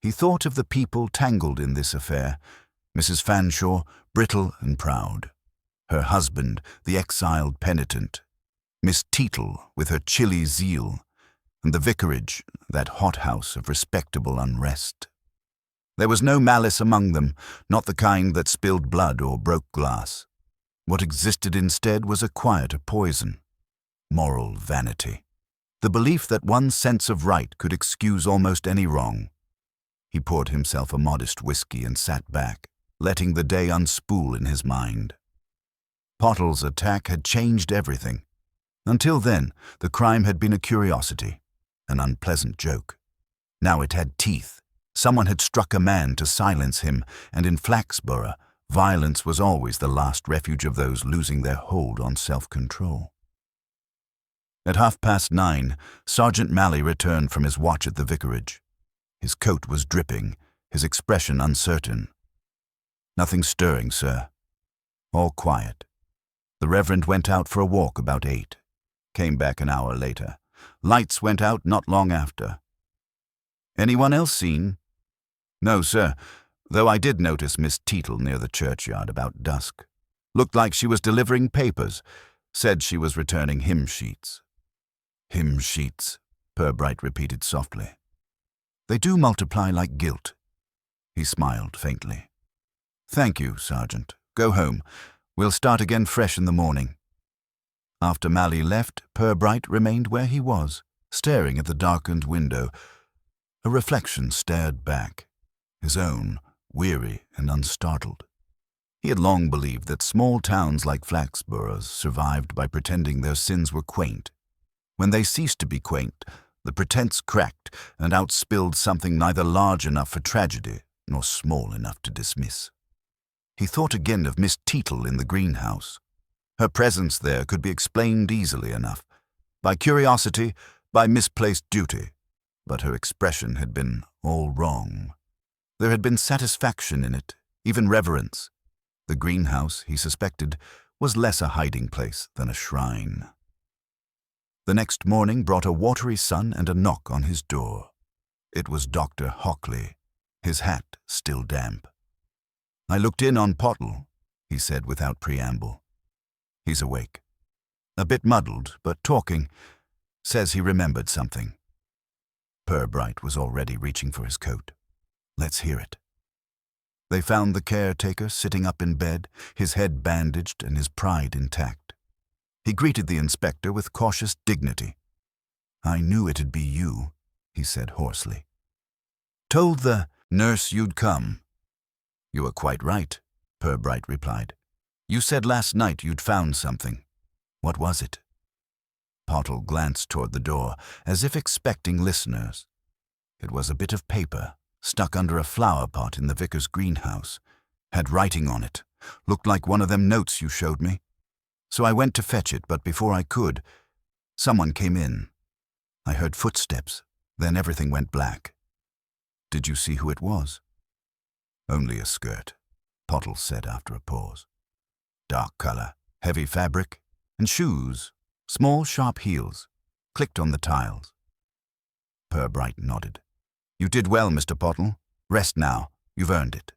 He thought of the people tangled in this affair, Mrs. Fanshawe, brittle and proud, her husband, the exiled penitent, Miss Teetle with her chilly zeal, and the vicarage, that hothouse of respectable unrest. There was no malice among them, not the kind that spilled blood or broke glass. What existed instead was a quieter poison, moral vanity, the belief that one's sense of right could excuse almost any wrong. He poured himself a modest whiskey and sat back, letting the day unspool in his mind. Pottle's attack had changed everything. Until then, the crime had been a curiosity, an unpleasant joke. Now it had teeth. Someone had struck a man to silence him, and in Flaxborough, violence was always the last refuge of those losing their hold on self-control. At 9:30, Sergeant Malley returned from his watch at the vicarage. His coat was dripping, his expression uncertain. "Nothing stirring, sir. All quiet. The Reverend went out for a walk about 8. Came back an hour later. Lights went out not long after." "Anyone else seen?" "No, sir, though I did notice Miss Teetle near the churchyard about dusk. Looked like she was delivering papers. Said she was returning hymn sheets." "Hymn sheets," Purbright repeated softly. "They do multiply like guilt." He smiled faintly. "Thank you, Sergeant. Go home. We'll start again fresh in the morning." After Malley left, Purbright remained where he was, staring at the darkened window. A reflection stared back, his own, weary and unstartled. He had long believed that small towns like Flaxborough's survived by pretending their sins were quaint. When they ceased to be quaint, the pretense cracked and outspilled something neither large enough for tragedy nor small enough to dismiss. He thought again of Miss Teetle in the greenhouse. Her presence there could be explained easily enough, by curiosity, by misplaced duty, but her expression had been all wrong. There had been satisfaction in it, even reverence. The greenhouse, he suspected, was less a hiding place than a shrine. The next morning brought a watery sun and a knock on his door. It was Dr. Hockley, his hat still damp. "I looked in on Pottle," he said without preamble. "He's awake. A bit muddled, but talking. Says he remembered something." Purbright was already reaching for his coat. "Let's hear it." They found the caretaker sitting up in bed, his head bandaged and his pride intact. He greeted the inspector with cautious dignity. "I knew it'd be you," he said hoarsely. "Told the nurse you'd come." "You were quite right," Purbright replied. "You said last night you'd found something. What was it?" Pottle glanced toward the door, as if expecting listeners. It was a bit of paper, stuck under a flower pot in the vicar's greenhouse. Had writing on it. Looked like one of them notes you showed me. So I went to fetch it, but before I could, someone came in. I heard footsteps, then everything went black. Did you see who it was?" "Only a skirt," Pottle said after a pause. "Dark color, heavy fabric, and shoes, small sharp heels, clicked on the tiles." Purbright nodded. "You did well, Mr. Pottle. Rest now. You've earned it."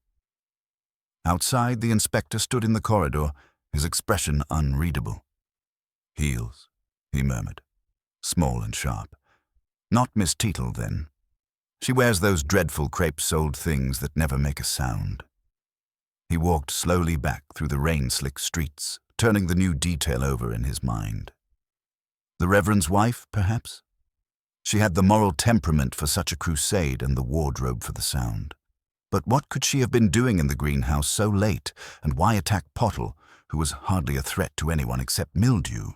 Outside, the inspector stood in the corridor, his expression unreadable. "Heels," he murmured. "Small and sharp. Not Miss Teetle, then. She wears those dreadful crepe-soled things that never make a sound." He walked slowly back through the rain-slick streets, turning the new detail over in his mind. The Reverend's wife, perhaps? She had the moral temperament for such a crusade and the wardrobe for the sound. But what could she have been doing in the greenhouse so late, and why attack Pottle, who was hardly a threat to anyone except mildew?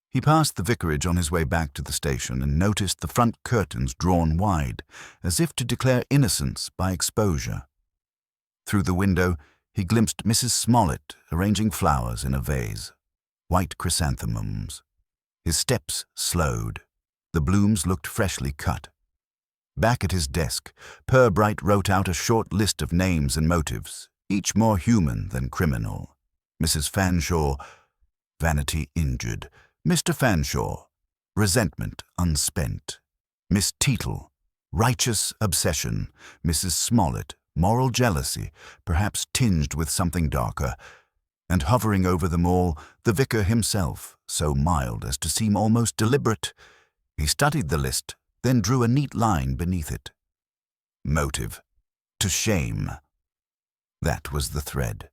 He passed the vicarage on his way back to the station and noticed the front curtains drawn wide, as if to declare innocence by exposure. Through the window, he glimpsed Mrs. Smollett arranging flowers in a vase, white chrysanthemums. His steps slowed. The blooms looked freshly cut. Back at his desk, Purbright wrote out a short list of names and motives, each more human than criminal. Mrs. Fanshawe, vanity injured. Mr. Fanshawe, resentment unspent. Miss Teetle, righteous obsession. Mrs. Smollett, moral jealousy, perhaps tinged with something darker. And hovering over them all, the vicar himself, so mild as to seem almost deliberate. He studied the list, then drew a neat line beneath it. Motive. To shame. That was the thread.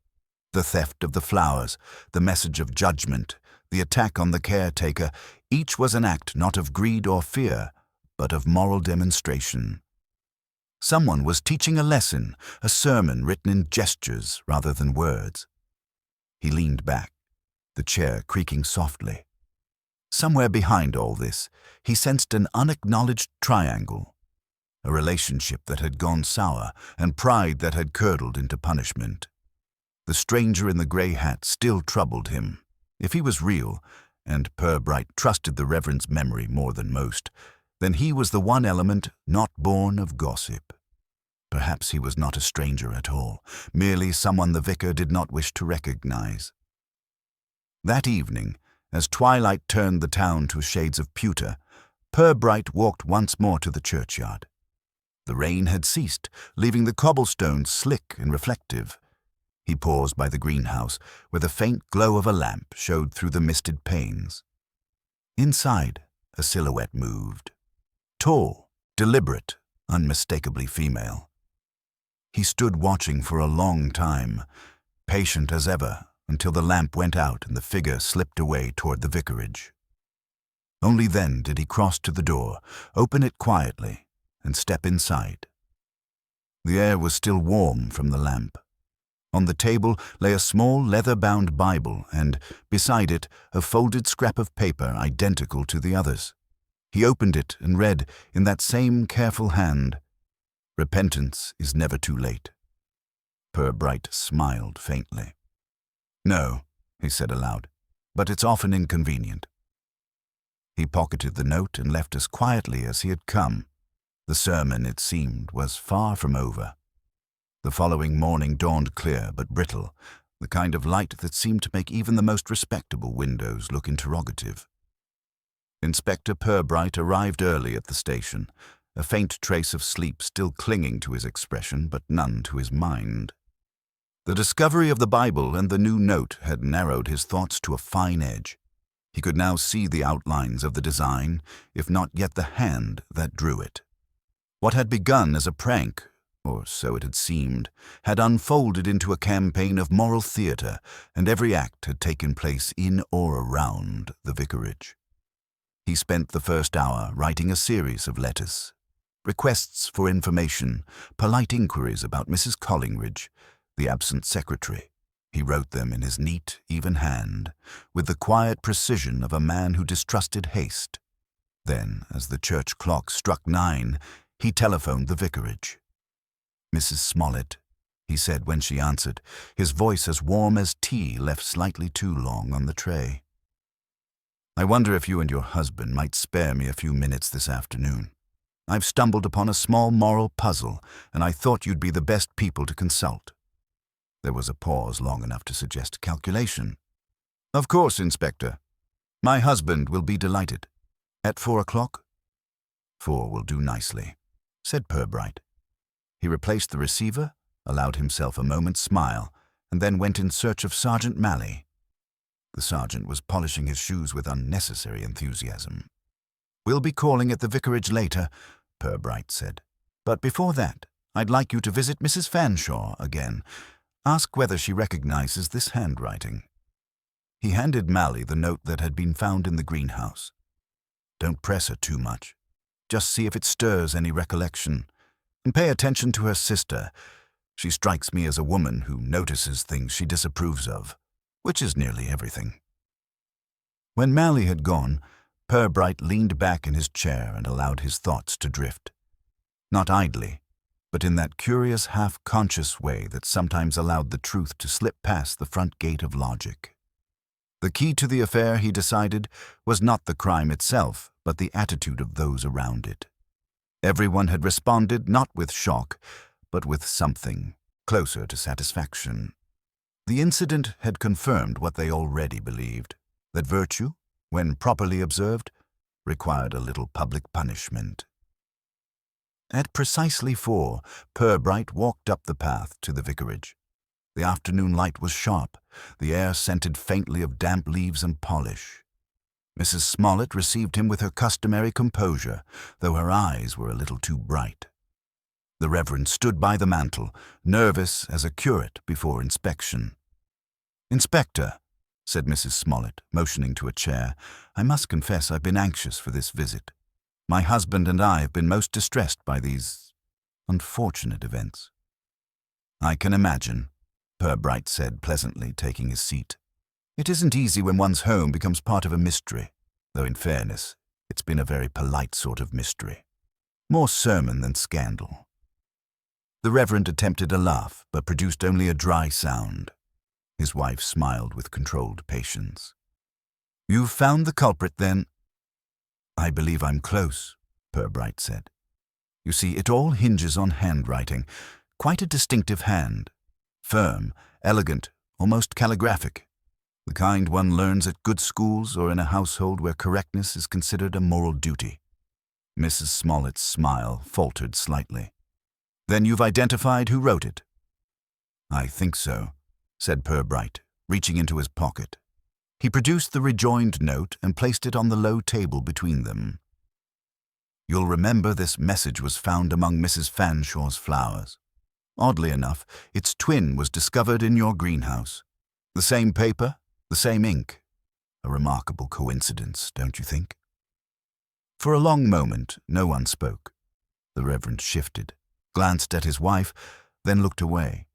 The theft of the flowers, the message of judgment, the attack on the caretaker, each was an act not of greed or fear, but of moral demonstration. Someone was teaching a lesson, a sermon written in gestures rather than words. He leaned back, the chair creaking softly. Somewhere behind all this, he sensed an unacknowledged triangle, a relationship that had gone sour and pride that had curdled into punishment. The stranger in the grey hat still troubled him. If he was real, and Purbright trusted the Reverend's memory more than most, then he was the one element not born of gossip. Perhaps he was not a stranger at all, merely someone the vicar did not wish to recognize. That evening, as twilight turned the town to shades of pewter, Purbright walked once more to the churchyard. The rain had ceased, leaving the cobblestones slick and reflective. He paused by the greenhouse, where the faint glow of a lamp showed through the misted panes. Inside, a silhouette moved. Tall, deliberate, unmistakably female. He stood watching for a long time, patient as ever, until the lamp went out and the figure slipped away toward the vicarage. Only then did he cross to the door, open it quietly, and step inside. The air was still warm from the lamp. On the table lay a small leather-bound Bible and, beside it, a folded scrap of paper identical to the others. He opened it and read, in that same careful hand, "Repentance is never too late." Purbright smiled faintly. "No," he said aloud, "but it's often inconvenient." He pocketed the note and left as quietly as he had come. The sermon, it seemed, was far from over. The following morning dawned clear but brittle, the kind of light that seemed to make even the most respectable windows look interrogative. Inspector Purbright arrived early at the station, a faint trace of sleep still clinging to his expression but none to his mind. The discovery of the Bible and the new note had narrowed his thoughts to a fine edge. He could now see the outlines of the design, if not yet the hand that drew it. What had begun as a prank, or so it had seemed, had unfolded into a campaign of moral theatre, and every act had taken place in or around the vicarage. He spent the first hour writing a series of letters, requests for information, polite inquiries about Mrs. Collingridge, the absent secretary. He wrote them in his neat, even hand, with the quiet precision of a man who distrusted haste. Then, as the church clock struck 9, he telephoned the vicarage. "Mrs. Smollett," he said when she answered, his voice as warm as tea left slightly too long on the tray. "I wonder if you and your husband might spare me a few minutes this afternoon. I've stumbled upon a small moral puzzle, and I thought you'd be the best people to consult." There was a pause long enough to suggest calculation. "Of course, Inspector. My husband will be delighted. At 4 o'clock? 4 will do nicely," said Purbright. He replaced the receiver, allowed himself a moment's smile, and then went in search of Sergeant Malley. The sergeant was polishing his shoes with unnecessary enthusiasm. "We'll be calling at the vicarage later," Purbright said. "But before that, I'd like you to visit Mrs. Fanshawe again. Ask whether she recognizes this handwriting." He handed Mally the note that had been found in the greenhouse. "Don't press her too much. Just see if it stirs any recollection. And pay attention to her sister. She strikes me as a woman who notices things she disapproves of, which is nearly everything." When Mally had gone, Purbright leaned back in his chair and allowed his thoughts to drift. Not idly, but in that curious half-conscious way that sometimes allowed the truth to slip past the front gate of logic. The key to the affair, he decided, was not the crime itself, but the attitude of those around it. Everyone had responded not with shock, but with something closer to satisfaction. The incident had confirmed what they already believed, that virtue, when properly observed, required a little public punishment. At precisely 4, Purbright walked up the path to the vicarage. The afternoon light was sharp, the air scented faintly of damp leaves and polish. Mrs. Smollett received him with her customary composure, though her eyes were a little too bright. The Reverend stood by the mantel, nervous as a curate before inspection. "Inspector," said Mrs. Smollett, motioning to a chair, "I must confess I've been anxious for this visit. My husband and I have been most distressed by these unfortunate events." "I can imagine," Purbright said pleasantly, taking his seat. "It isn't easy when one's home becomes part of a mystery, though in fairness, it's been a very polite sort of mystery. More sermon than scandal." The Reverend attempted a laugh, but produced only a dry sound. His wife smiled with controlled patience. "You've found the culprit, then?" "I believe I'm close," Purbright said. "You see, it all hinges on handwriting. Quite a distinctive hand. Firm, elegant, almost calligraphic. The kind one learns at good schools or in a household where correctness is considered a moral duty." Mrs. Smollett's smile faltered slightly. "Then you've identified who wrote it?" "I think so," said Purbright, reaching into his pocket. He produced the rejoined note and placed it on the low table between them. "You'll remember this message was found among Mrs. Fanshaw's flowers. Oddly enough, its twin was discovered in your greenhouse. The same paper, the same ink. A remarkable coincidence, don't you think?" For a long moment, no one spoke. The Reverend shifted, glanced at his wife, then looked away.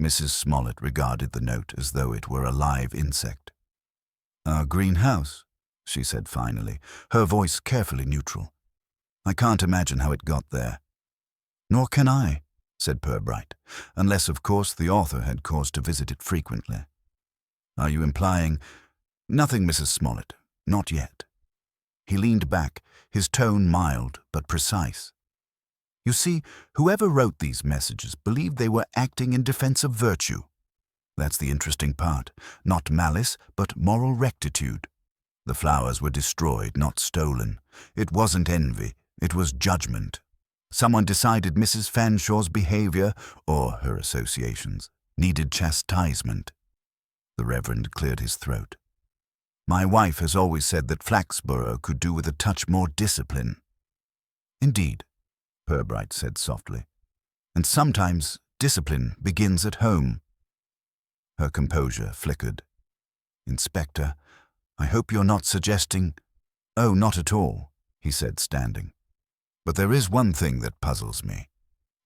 Mrs. Smollett regarded the note as though it were a live insect. "Our greenhouse," she said finally, her voice carefully neutral. "I can't imagine how it got there." "Nor can I," said Purbright, "unless, of course, the author had cause to visit it frequently." "Are you implying—" "Nothing, Mrs. Smollett, not yet." He leaned back, his tone mild but precise. "You see, whoever wrote these messages believed they were acting in defense of virtue. That's the interesting part. Not malice, but moral rectitude. The flowers were destroyed, not stolen. It wasn't envy, it was judgment. Someone decided Mrs. Fanshaw's behavior, or her associations, needed chastisement." The Reverend cleared his throat. "My wife has always said that Flaxborough could do with a touch more discipline." "Indeed," Purbright said softly. "And sometimes discipline begins at home." Her composure flickered. "Inspector, I hope you're not suggesting—" "Oh, not at all," he said, standing. "But there is one thing that puzzles me.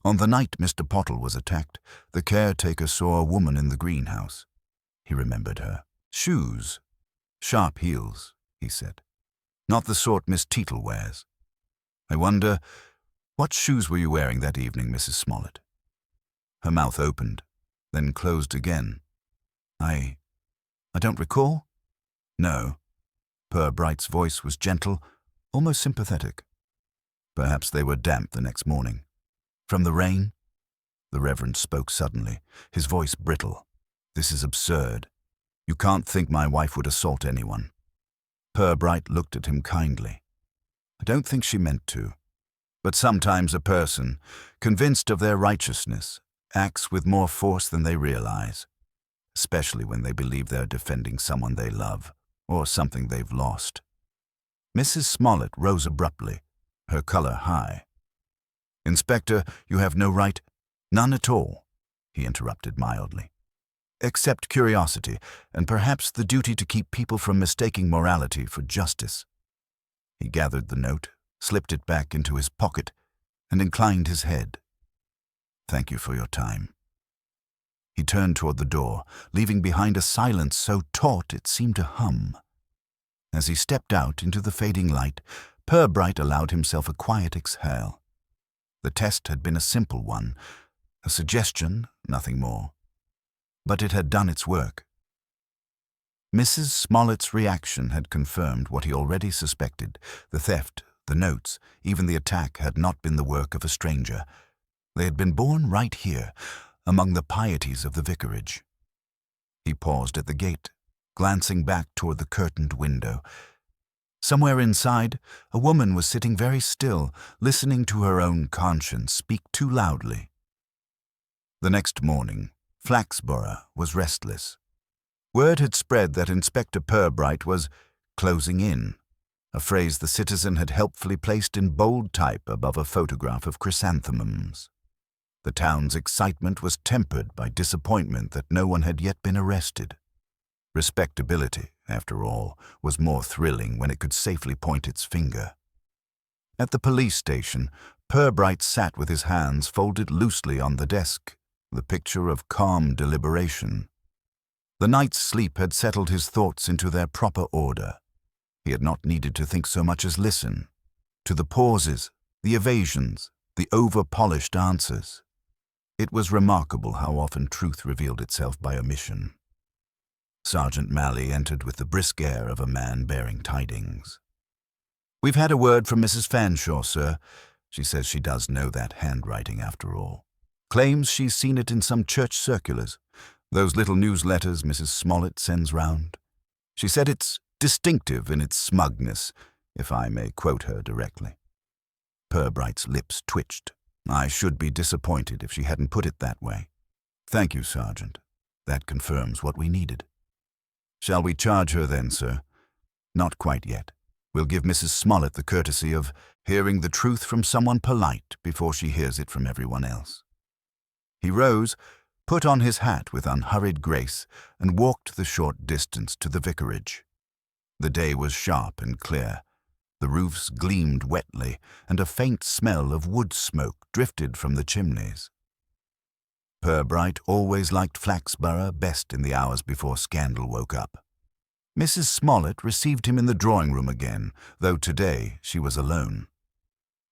On the night Mr. Pottle was attacked, the caretaker saw a woman in the greenhouse. He remembered her. Shoes. Sharp heels, he said. Not the sort Miss Teetle wears. I wonder, what shoes were you wearing that evening, Mrs. Smollett?" Her mouth opened, then closed again. I don't recall." "No." Purbright's voice was gentle, almost sympathetic. "Perhaps they were damp the next morning." "From the rain?" The Reverend spoke suddenly, his voice brittle. "This is absurd. You can't think my wife would assault anyone." Purbright looked at him kindly. "I don't think she meant to. But sometimes a person, convinced of their righteousness, acts with more force than they realize, especially when they believe they're defending someone they love, or something they've lost." Mrs. Smollett rose abruptly, her color high. "Inspector, you have no right—" "None at all." he interrupted mildly. "Except curiosity, and perhaps the duty to keep people from mistaking morality for justice." He gathered the note, slipped it back into his pocket, and inclined his head. "Thank you for your time." He turned toward the door, leaving behind a silence so taut it seemed to hum. As he stepped out into the fading light, Purbright allowed himself a quiet exhale. The test had been a simple one, a suggestion, nothing more. But it had done its work. Mrs. Smollett's reaction had confirmed what he already suspected. The theft, the notes, even the attack had not been the work of a stranger. They had been born right here, among the pieties of the vicarage. He paused at the gate, glancing back toward the curtained window. Somewhere inside, a woman was sitting very still, listening to her own conscience speak too loudly. The next morning, Flaxborough was restless. Word had spread that Inspector Purbright was closing in, a phrase the citizen had helpfully placed in bold type above a photograph of chrysanthemums. The town's excitement was tempered by disappointment that no one had yet been arrested. Respectability, after all, was more thrilling when it could safely point its finger. At the police station, Purbright sat with his hands folded loosely on the desk, the picture of calm deliberation. The night's sleep had settled his thoughts into their proper order. He had not needed to think so much as listen, to the pauses, the evasions, the over-polished answers. It was remarkable how often truth revealed itself by omission. Sergeant Malley entered with the brisk air of a man bearing tidings. "We've had a word from Mrs. Fanshawe, sir. She says she does know that handwriting after all. Claims she's seen it in some church circulars, those little newsletters Mrs. Smollett sends round. She said it's distinctive in its smugness, if I may quote her directly." Purbright's lips twitched. "I should be disappointed if she hadn't put it that way." "Thank you, Sergeant. That confirms what we needed." "Shall we charge her then, sir?" "Not quite yet. We'll give Mrs. Smollett the courtesy of hearing the truth from someone polite before she hears it from everyone else." He rose, put on his hat with unhurried grace, and walked the short distance to the vicarage. The day was sharp and clear. The roofs gleamed wetly, and a faint smell of wood smoke drifted from the chimneys. Purbright always liked Flaxborough best in the hours before scandal woke up. Mrs. Smollett received him in the drawing-room again, though today she was alone.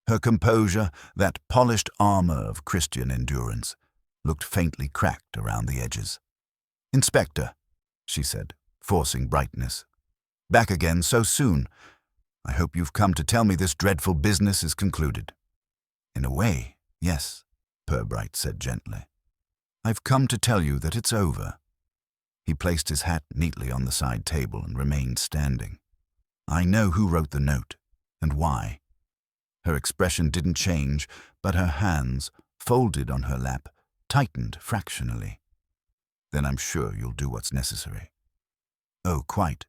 Her composure, that polished armor of Christian endurance, looked faintly cracked around the edges. "Inspector," she said, forcing brightness. "Back again so soon. I hope you've come to tell me this dreadful business is concluded." "In a way, yes," Purbright said gently. "I've come to tell you that it's over." He placed his hat neatly on the side table and remained standing. "I know who wrote the note, and why." Her expression didn't change, but her hands, folded on her lap, tightened fractionally. "Then I'm sure you'll do what's necessary." "Oh, quite.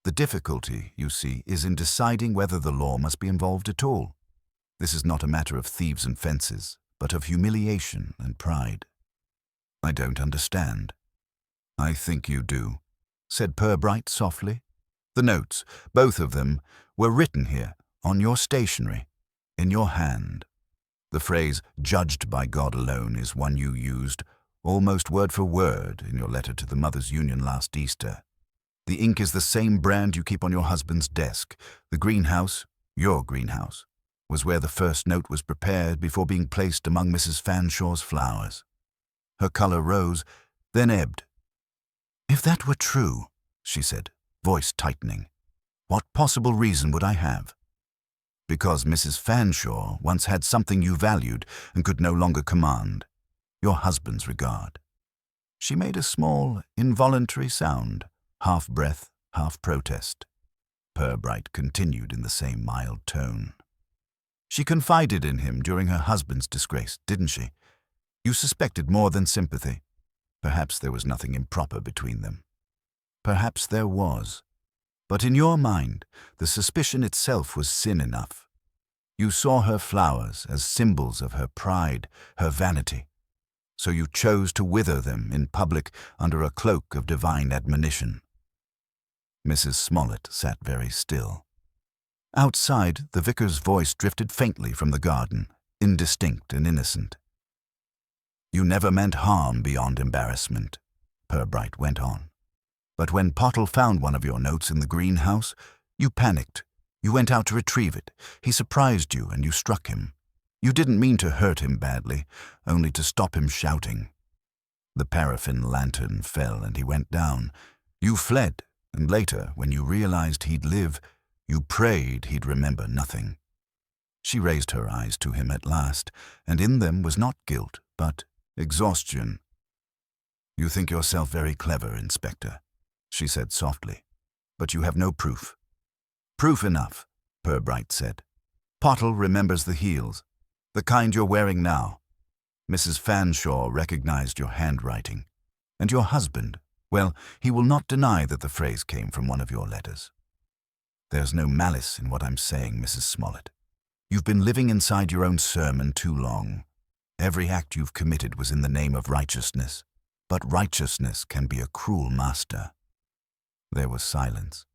The difficulty, you see, is in deciding whether the law must be involved at all. This is not a matter of thieves and fences, but of humiliation and pride." "I don't understand." "I think you do," said Purbright softly. "The notes, both of them, were written here, on your stationery, in your hand. The phrase, 'judged by God alone,' is one you used, almost word for word, in your letter to the Mothers' Union last Easter. The ink is the same brand you keep on your husband's desk. The greenhouse, your greenhouse, was where the first note was prepared before being placed among Mrs. Fanshawe's flowers." Her color rose, then ebbed. "If that were true," she said, voice tightening, "what possible reason would I have?" "Because Mrs. Fanshawe once had something you valued and could no longer command, your husband's regard." She made a small, involuntary sound, half breath, half protest. Purbright continued in the same mild tone. "She confided in him during her husband's disgrace, didn't she? You suspected more than sympathy. Perhaps there was nothing improper between them. Perhaps there was. But in your mind, the suspicion itself was sin enough. You saw her flowers as symbols of her pride, her vanity. so you chose to wither them in public under a cloak of divine admonition. Mrs. Smollett sat very still. Outside, the vicar's voice drifted faintly from the garden, indistinct and innocent. You never meant harm beyond embarrassment, Purbright went on. But when Pottle found one of your notes in the greenhouse, you panicked. You went out to retrieve it. He surprised you and you struck him. You didn't mean to hurt him badly, only to stop him shouting. The paraffin lantern fell and he went down. You fled, and later, when you realized he'd live, you prayed he'd remember nothing. She raised her eyes to him at last, and in them was not guilt, but exhaustion. You think yourself very clever, Inspector, she said softly, but you have no proof. Proof enough, Purbright said. Pottle remembers the heels, the kind you're wearing now. Mrs. Fanshawe recognized your handwriting. And your husband, well, he will not deny that the phrase came from one of your letters. There's no malice in what I'm saying, Mrs. Smollett. You've been living inside your own sermon too long. Every act you've committed was in the name of righteousness, but righteousness can be a cruel master. There was silence.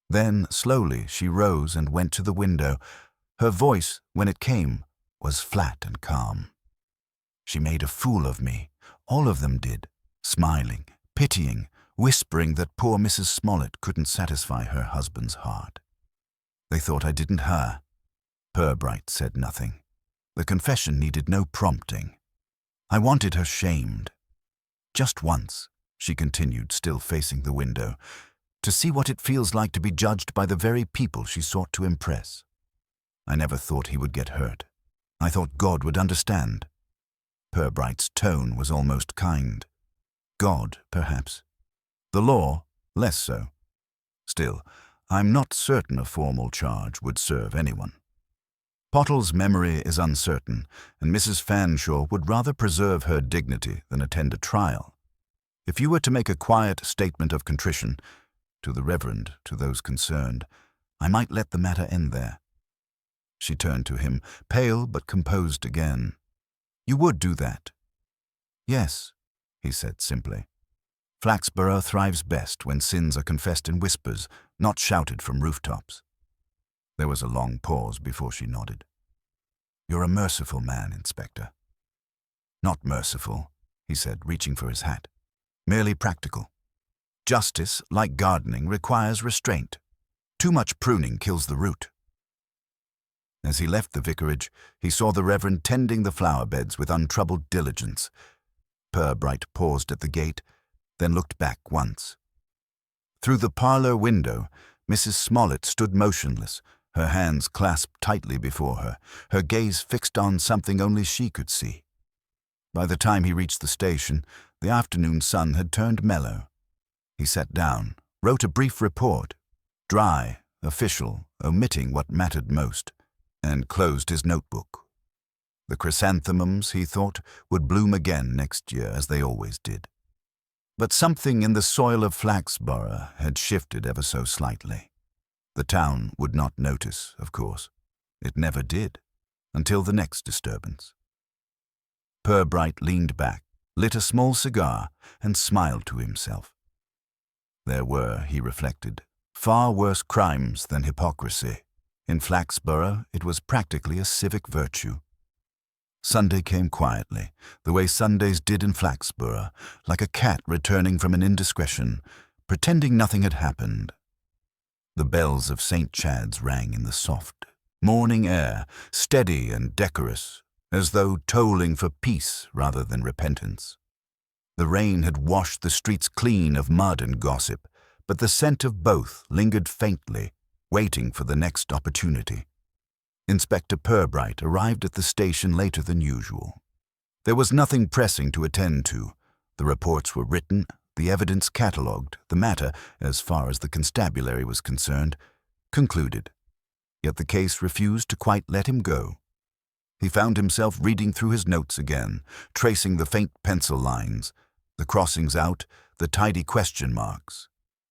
Then, slowly, she rose and went to the window. Her voice, when it came, was flat and calm. She made a fool of me. All of them did, smiling, pitying, whispering that poor Mrs. Smollett couldn't satisfy her husband's heart. They thought I didn't her. Purbright said nothing. The confession needed no prompting. I wanted her shamed. Just once, she continued, still facing the window, to see what it feels like to be judged by the very people she sought to impress. I never thought he would get hurt. I thought God would understand. Purbright's tone was almost kind. God, perhaps. The law, less so. Still, I'm not certain a formal charge would serve anyone. Pottle's memory is uncertain, and Mrs. Fanshawe would rather preserve her dignity than attend a trial. If you were to make a quiet statement of contrition, to the Reverend, to those concerned, I might let the matter end there. She turned to him, pale but composed again. You would do that? Yes, he said simply. Flaxborough thrives best when sins are confessed in whispers, not shouted from rooftops. There was a long pause before she nodded. You're a merciful man, Inspector. Not merciful, he said, reaching for his hat. Merely practical. Justice, like gardening, requires restraint. Too much pruning kills the root. As he left the vicarage, he saw the Reverend tending the flower beds with untroubled diligence. Purbright paused at the gate, then looked back once. Through the parlour window, Mrs. Smollett stood motionless, her hands clasped tightly before her, her gaze fixed on something only she could see. By the time he reached the station, the afternoon sun had turned mellow. He sat down, wrote a brief report, dry, official, omitting what mattered most, and closed his notebook. The chrysanthemums, he thought, would bloom again next year, as they always did. But something in the soil of Flaxborough had shifted ever so slightly. The town would not notice, of course. It never did, until the next disturbance. Purbright leaned back, lit a small cigar, and smiled to himself. There were, he reflected, far worse crimes than hypocrisy. In Flaxborough, it was practically a civic virtue. Sunday came quietly, the way Sundays did in Flaxborough, like a cat returning from an indiscretion, pretending nothing had happened. The bells of St. Chad's rang in the soft, morning air, steady and decorous, as though tolling for peace rather than repentance. The rain had washed the streets clean of mud and gossip, but the scent of both lingered faintly, waiting for the next opportunity. Inspector Purbright arrived at the station later than usual. There was nothing pressing to attend to. The reports were written, the evidence catalogued, the matter, as far as the constabulary was concerned, concluded. Yet the case refused to quite let him go. He found himself reading through his notes again, tracing the faint pencil lines, the crossings out, the tidy question marks.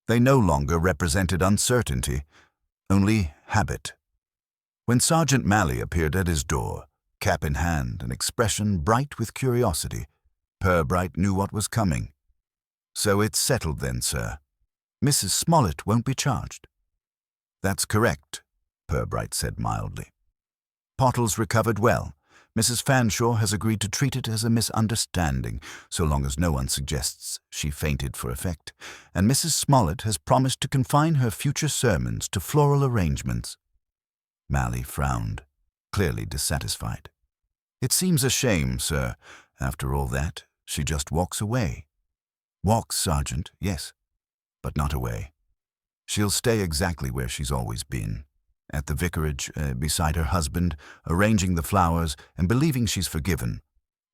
They no longer represented uncertainty, only habit. When Sergeant Malley appeared at his door, cap in hand, an expression bright with curiosity, Purbright knew what was coming. "So it's settled then, sir. Mrs. Smollett won't be charged." "That's correct," Purbright said mildly. "Pottle's recovered well. Mrs. Fanshawe has agreed to treat it as a misunderstanding, so long as no one suggests she fainted for effect, and Mrs. Smollett has promised to confine her future sermons to floral arrangements." Mally frowned, clearly dissatisfied. "It seems a shame, sir. After all that, she just walks away." "Walks, Sergeant, yes, but not away. She'll stay exactly where she's always been. At the vicarage, beside her husband, arranging the flowers and believing she's forgiven,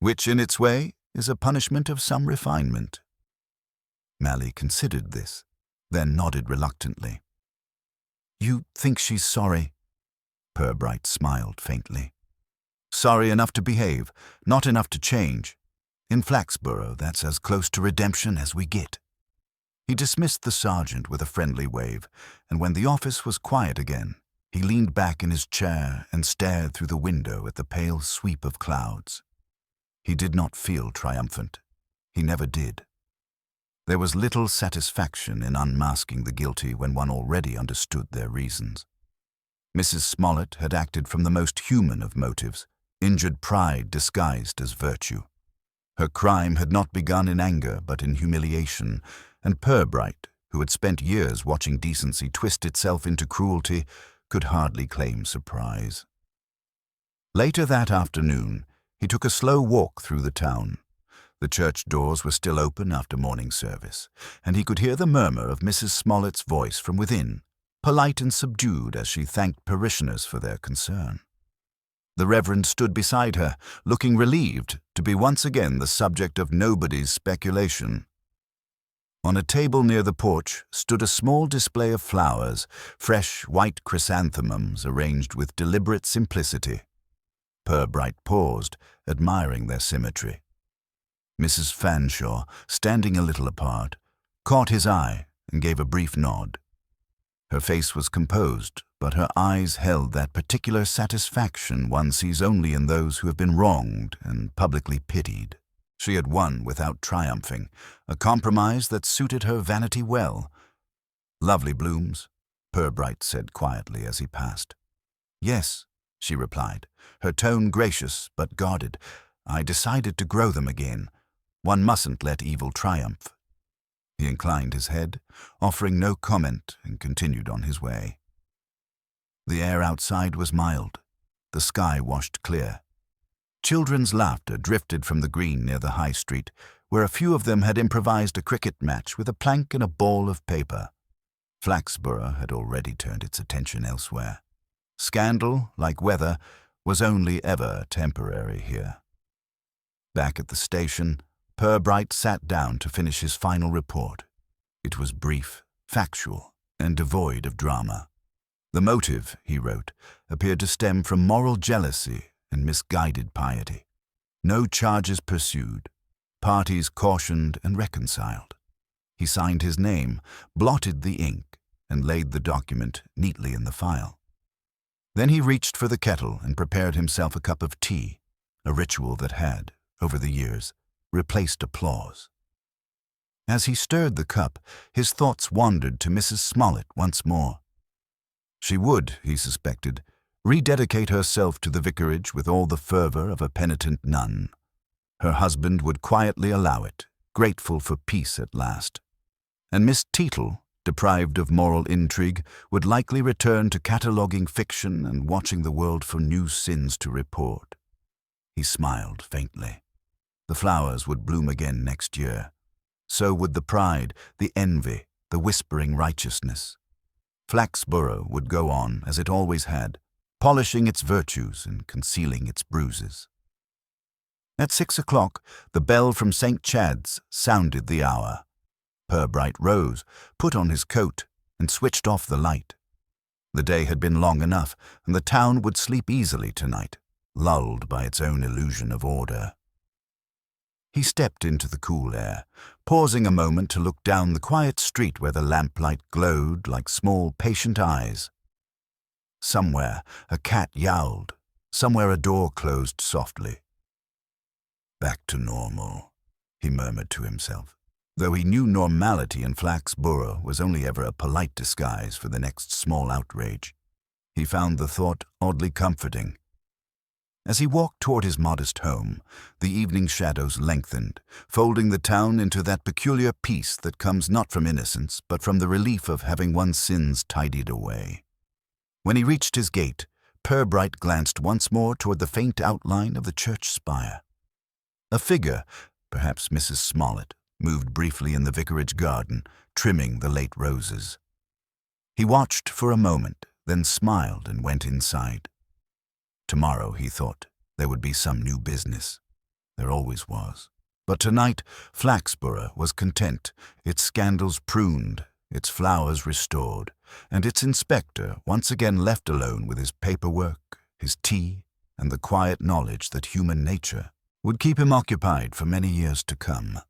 which in its way is a punishment of some refinement." Mally considered this, then nodded reluctantly. "You think she's sorry?" Purbright smiled faintly. "Sorry enough to behave, not enough to change. In Flaxborough, that's as close to redemption as we get." He dismissed the sergeant with a friendly wave, and when the office was quiet again, he leaned back in his chair and stared through the window at the pale sweep of clouds. He did not feel triumphant. He never did. There was little satisfaction in unmasking the guilty when one already understood their reasons. Mrs. Smollett had acted from the most human of motives, injured pride disguised as virtue. Her crime had not begun in anger but in humiliation, and Purbright, who had spent years watching decency twist itself into cruelty, could hardly claim surprise. Later that afternoon, he took a slow walk through the town. The church doors were still open after morning service, and he could hear the murmur of Mrs. Smollett's voice from within, polite and subdued as she thanked parishioners for their concern. The Reverend stood beside her, looking relieved to be once again the subject of nobody's speculation. On a table near the porch stood a small display of flowers, fresh white chrysanthemums arranged with deliberate simplicity. Purbright paused, admiring their symmetry. Mrs. Fanshawe, standing a little apart, caught his eye and gave a brief nod. Her face was composed, but her eyes held that particular satisfaction one sees only in those who have been wronged and publicly pitied. She had won without triumphing, a compromise that suited her vanity well. "Lovely blooms," Purbright said quietly as he passed. "Yes," she replied, her tone gracious but guarded. "I decided to grow them again. One mustn't let evil triumph." He inclined his head, offering no comment, and continued on his way. The air outside was mild, the sky washed clear. Children's laughter drifted from the green near the high street, where a few of them had improvised a cricket match with a plank and a ball of paper. Flaxborough had already turned its attention elsewhere. Scandal, like weather, was only ever temporary here. Back at the station, Purbright sat down to finish his final report. It was brief, factual, and devoid of drama. The motive, he wrote, appeared to stem from moral jealousy and misguided piety. No charges pursued. Parties cautioned and reconciled. He signed his name, blotted the ink, and laid the document neatly in the file. Then he reached for the kettle and prepared himself a cup of tea, a ritual that had, over the years, replaced applause. As he stirred the cup, his thoughts wandered to Mrs. Smollett once more. She would, he suspected, rededicate herself to the vicarage with all the fervor of a penitent nun. Her husband would quietly allow it, grateful for peace at last. And Miss Teatle, deprived of moral intrigue, would likely return to cataloguing fiction and watching the world for new sins to report. He smiled faintly. The flowers would bloom again next year. So would the pride, the envy, the whispering righteousness. Flaxborough would go on as it always had, polishing its virtues and concealing its bruises. At 6 o'clock, the bell from St. Chad's sounded the hour. Purbright rose, put on his coat, and switched off the light. The day had been long enough, and the town would sleep easily tonight, lulled by its own illusion of order. He stepped into the cool air, pausing a moment to look down the quiet street where the lamplight glowed like small, patient eyes. Somewhere a cat yowled, somewhere a door closed softly. Back to normal, he murmured to himself, though he knew normality in Flaxborough was only ever a polite disguise for the next small outrage. He found the thought oddly comforting. As he walked toward his modest home, the evening shadows lengthened, folding the town into that peculiar peace that comes not from innocence, but from the relief of having one's sins tidied away. When he reached his gate, Purbright glanced once more toward the faint outline of the church spire. A figure, perhaps Mrs. Smollett, moved briefly in the vicarage garden, trimming the late roses. He watched for a moment, then smiled and went inside. Tomorrow, he thought, there would be some new business. There always was. But tonight, Flaxborough was content, its scandals pruned, its flowers restored, and its inspector once again left alone with his paperwork, his tea, and the quiet knowledge that human nature would keep him occupied for many years to come.